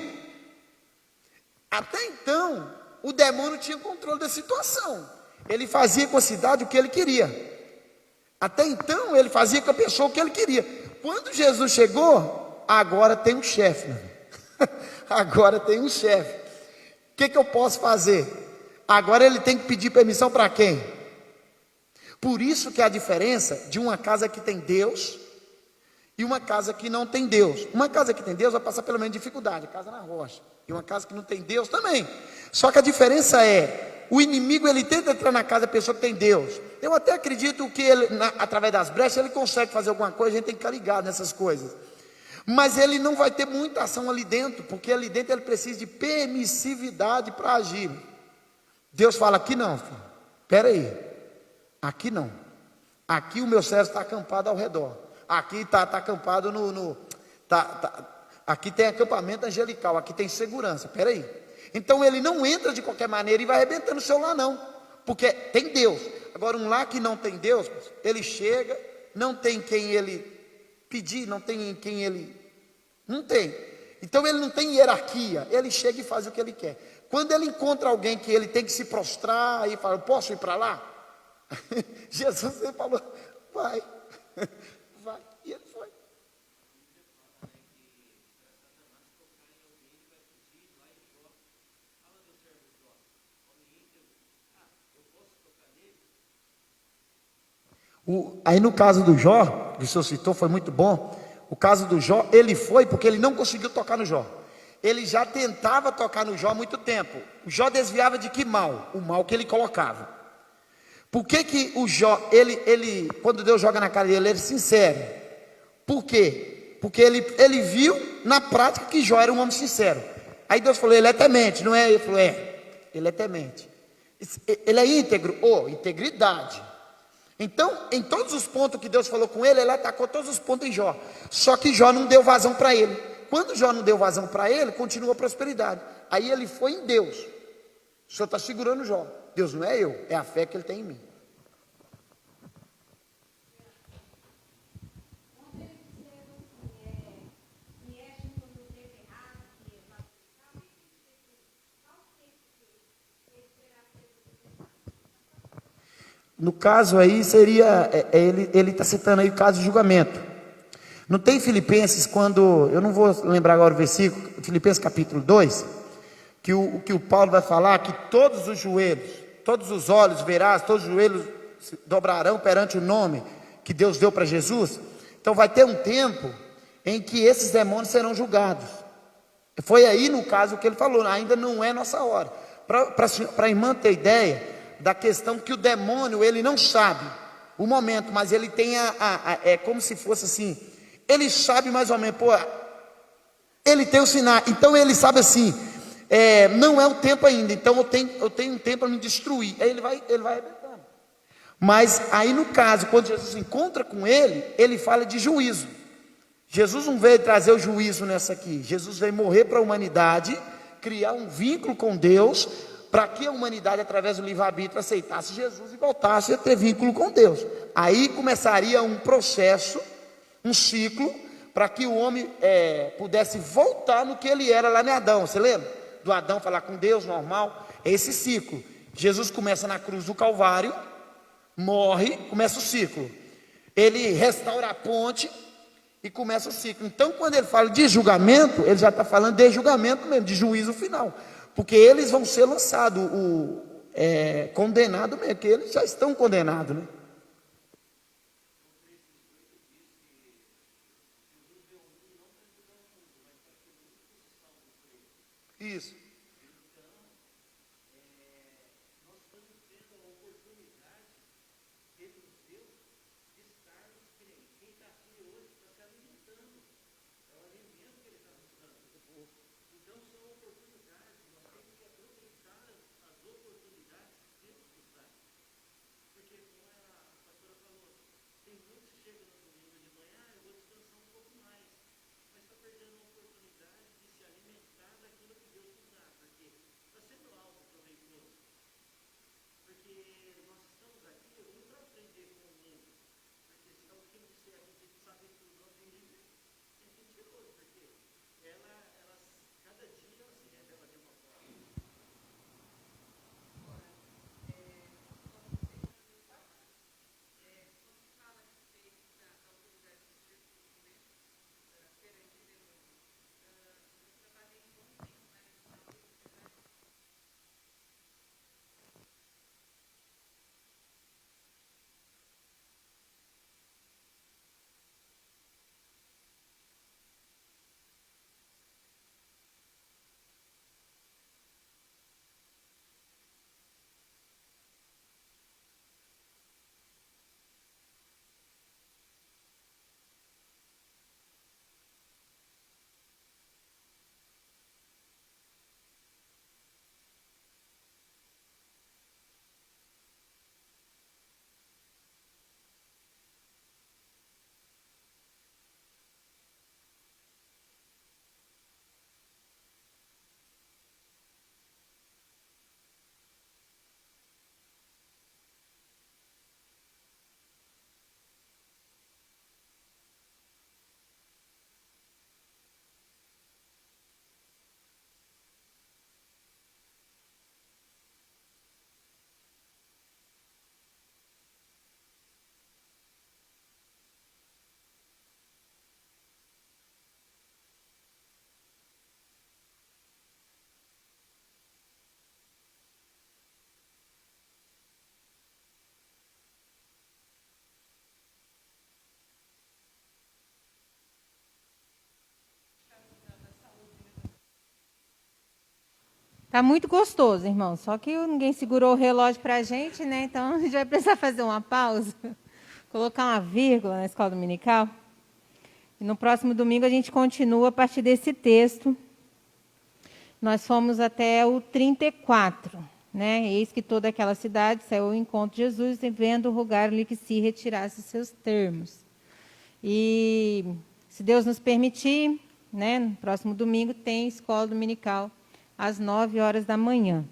Até então, o demônio tinha controle da situação. Ele fazia com a cidade o que ele queria. Até então, ele fazia com a pessoa o que ele queria. Quando Jesus chegou, agora tem um chefe, meu irmão. Agora tem um chefe. O que eu posso fazer? Agora ele tem que pedir permissão para quem? Por isso que a diferença de uma casa que tem Deus e uma casa que não tem Deus. Uma casa que tem Deus vai passar pelo menos dificuldade, casa na rocha. E uma casa que não tem Deus também. Só que a diferença é o inimigo ele tenta entrar na casa da pessoa que tem Deus. Eu até acredito que ele, através das brechas, ele consegue fazer alguma coisa, a gente tem que ficar ligado nessas coisas. Mas ele não vai ter muita ação ali dentro, porque ali dentro ele precisa de permissividade para agir. Deus fala, aqui não, filho. Espera aí, aqui não. Aqui o meu servo está acampado ao redor. Aqui está acampado aqui tem acampamento angelical, aqui tem segurança, espera aí. Então ele não entra de qualquer maneira e vai arrebentando o seu lar não, porque tem Deus. Agora um lar que não tem Deus, ele chega, não tem quem ele pedir, não tem quem ele, não tem. Então ele não tem hierarquia, ele chega e faz o que ele quer. Quando ele encontra alguém que ele tem que se prostrar e fala, posso ir para lá? Jesus ele falou, vai, vai, e ele foi. Aí no caso do Jó, que o senhor citou, foi muito bom. O caso do Jó, ele foi porque ele não conseguiu tocar no Jó. Ele já tentava tocar no Jó há muito tempo. O Jó desviava de que mal? O mal que ele colocava. Por que o Jó, quando Deus joga na cara dele, ele é sincero? Por quê? Porque ele viu na prática que Jó era um homem sincero. Aí Deus falou, ele é temente, não é? Ele falou, ele é temente. Ele é íntegro? Integridade. Então, em todos os pontos que Deus falou com ele, ele atacou todos os pontos em Jó. Só que Jó não deu vazão para ele. Quando Jó não deu vazão para ele, continuou a prosperidade. Aí ele foi em Deus. O Senhor está segurando Jó. Deus não é eu, é a fé que ele tem em mim. No caso aí seria, ele está citando aí o caso de julgamento. Não tem Filipenses quando, eu não vou lembrar agora o versículo, Filipenses capítulo 2, que o Paulo vai falar que todos os joelhos, todos os olhos verás, todos os joelhos se dobrarão perante o nome que Deus deu para Jesus. Então vai ter um tempo em que esses demônios serão julgados. Foi aí no caso que ele falou, ainda não é nossa hora. Para a irmã ter ideia da questão que o demônio, ele não sabe o momento, mas ele tem é como se fosse assim, ele sabe mais ou menos, ele tem o sinal, então ele sabe assim, não é o tempo ainda, então eu tenho um tempo para me destruir, aí ele vai arrebentando. Mas aí no caso, quando Jesus encontra com ele fala de juízo. Jesus não veio trazer o juízo nessa aqui, Jesus veio morrer para a humanidade, criar um vínculo com Deus, para que a humanidade, através do livre-arbítrio, aceitasse Jesus e voltasse a ter vínculo com Deus. Aí começaria um processo, um ciclo, para que o homem pudesse voltar no que ele era lá em Adão. Você lembra? Do Adão falar com Deus, normal. É esse ciclo. Jesus começa na cruz do Calvário, morre, começa o ciclo. Ele restaura a ponte e começa o ciclo. Então, quando ele fala de julgamento, ele já está falando de julgamento mesmo, de juízo final. Porque eles vão ser lançados, condenados mesmo, porque eles já estão condenados, né? Isso. Tá muito gostoso, irmão. Só que ninguém segurou o relógio para a gente, né? Então a gente vai precisar fazer uma pausa, colocar uma vírgula na escola dominical. E no próximo domingo a gente continua a partir desse texto. Nós fomos até o 34, né? Eis que toda aquela cidade saiu ao encontro de Jesus, e vendo rogar-lhe que se retirasse seus termos. E se Deus nos permitir, né, no próximo domingo tem escola dominical às 9 horas da manhã.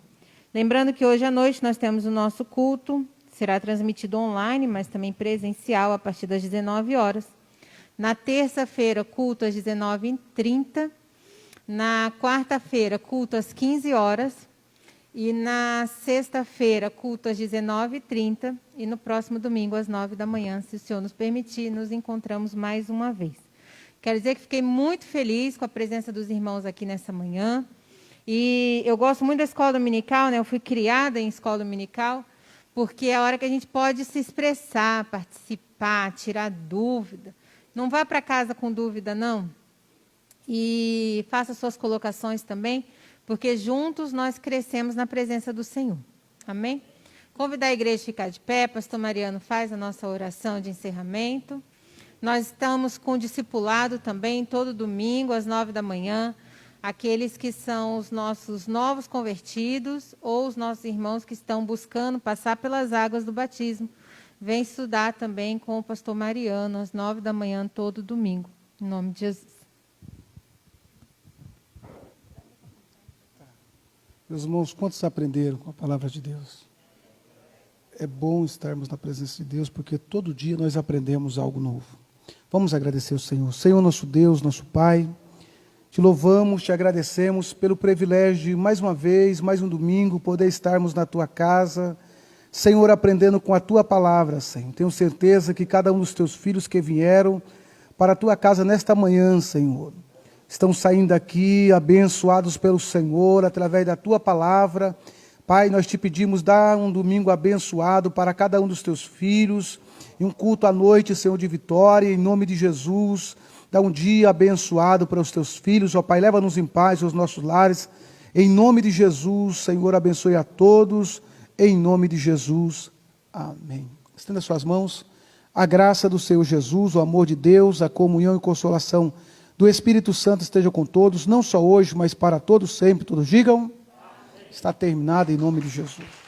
Lembrando que hoje à noite nós temos o nosso culto, será transmitido online, mas também presencial a partir das 19 horas. Na terça-feira, culto às 19h30. Na quarta-feira, culto às 15 horas. E na sexta-feira, culto às 19h30. E no próximo domingo, às 9 da manhã, se o Senhor nos permitir, nos encontramos mais uma vez. Quero dizer que fiquei muito feliz com a presença dos irmãos aqui nessa manhã. E eu gosto muito da escola dominical, né? Eu fui criada em escola dominical, porque é a hora que a gente pode se expressar, participar, tirar dúvida. Não vá para casa com dúvida, não. E faça suas colocações também, porque juntos nós crescemos na presença do Senhor. Amém? Convidar a igreja a ficar de pé. Pastor Mariano faz a nossa oração de encerramento. Nós estamos com discipulado também, todo domingo, às 9 da manhã. Aqueles que são os nossos novos convertidos ou os nossos irmãos que estão buscando passar pelas águas do batismo, vem estudar também com o pastor Mariano, às 9 da manhã, todo domingo. Em nome de Jesus. Meus irmãos, quantos aprenderam com a palavra de Deus? É bom estarmos na presença de Deus, porque todo dia nós aprendemos algo novo. Vamos agradecer ao Senhor. Senhor, nosso Deus, nosso Pai, te louvamos, te agradecemos pelo privilégio de, mais uma vez, mais um domingo, poder estarmos na Tua casa, Senhor, aprendendo com a Tua palavra, Senhor. Tenho certeza que cada um dos Teus filhos que vieram para a Tua casa nesta manhã, Senhor, estão saindo daqui abençoados pelo Senhor, através da Tua palavra. Pai, nós te pedimos, dá um domingo abençoado para cada um dos Teus filhos, e um culto à noite, Senhor, de vitória, em nome de Jesus. Dá um dia abençoado para os Teus filhos, ó Pai, leva-nos em paz aos nossos lares, em nome de Jesus. Senhor, abençoe a todos, em nome de Jesus, amém. Estenda suas mãos, a graça do Senhor Jesus, o amor de Deus, a comunhão e consolação do Espírito Santo esteja com todos, não só hoje, mas para todos sempre. Todos digam, está terminado em nome de Jesus.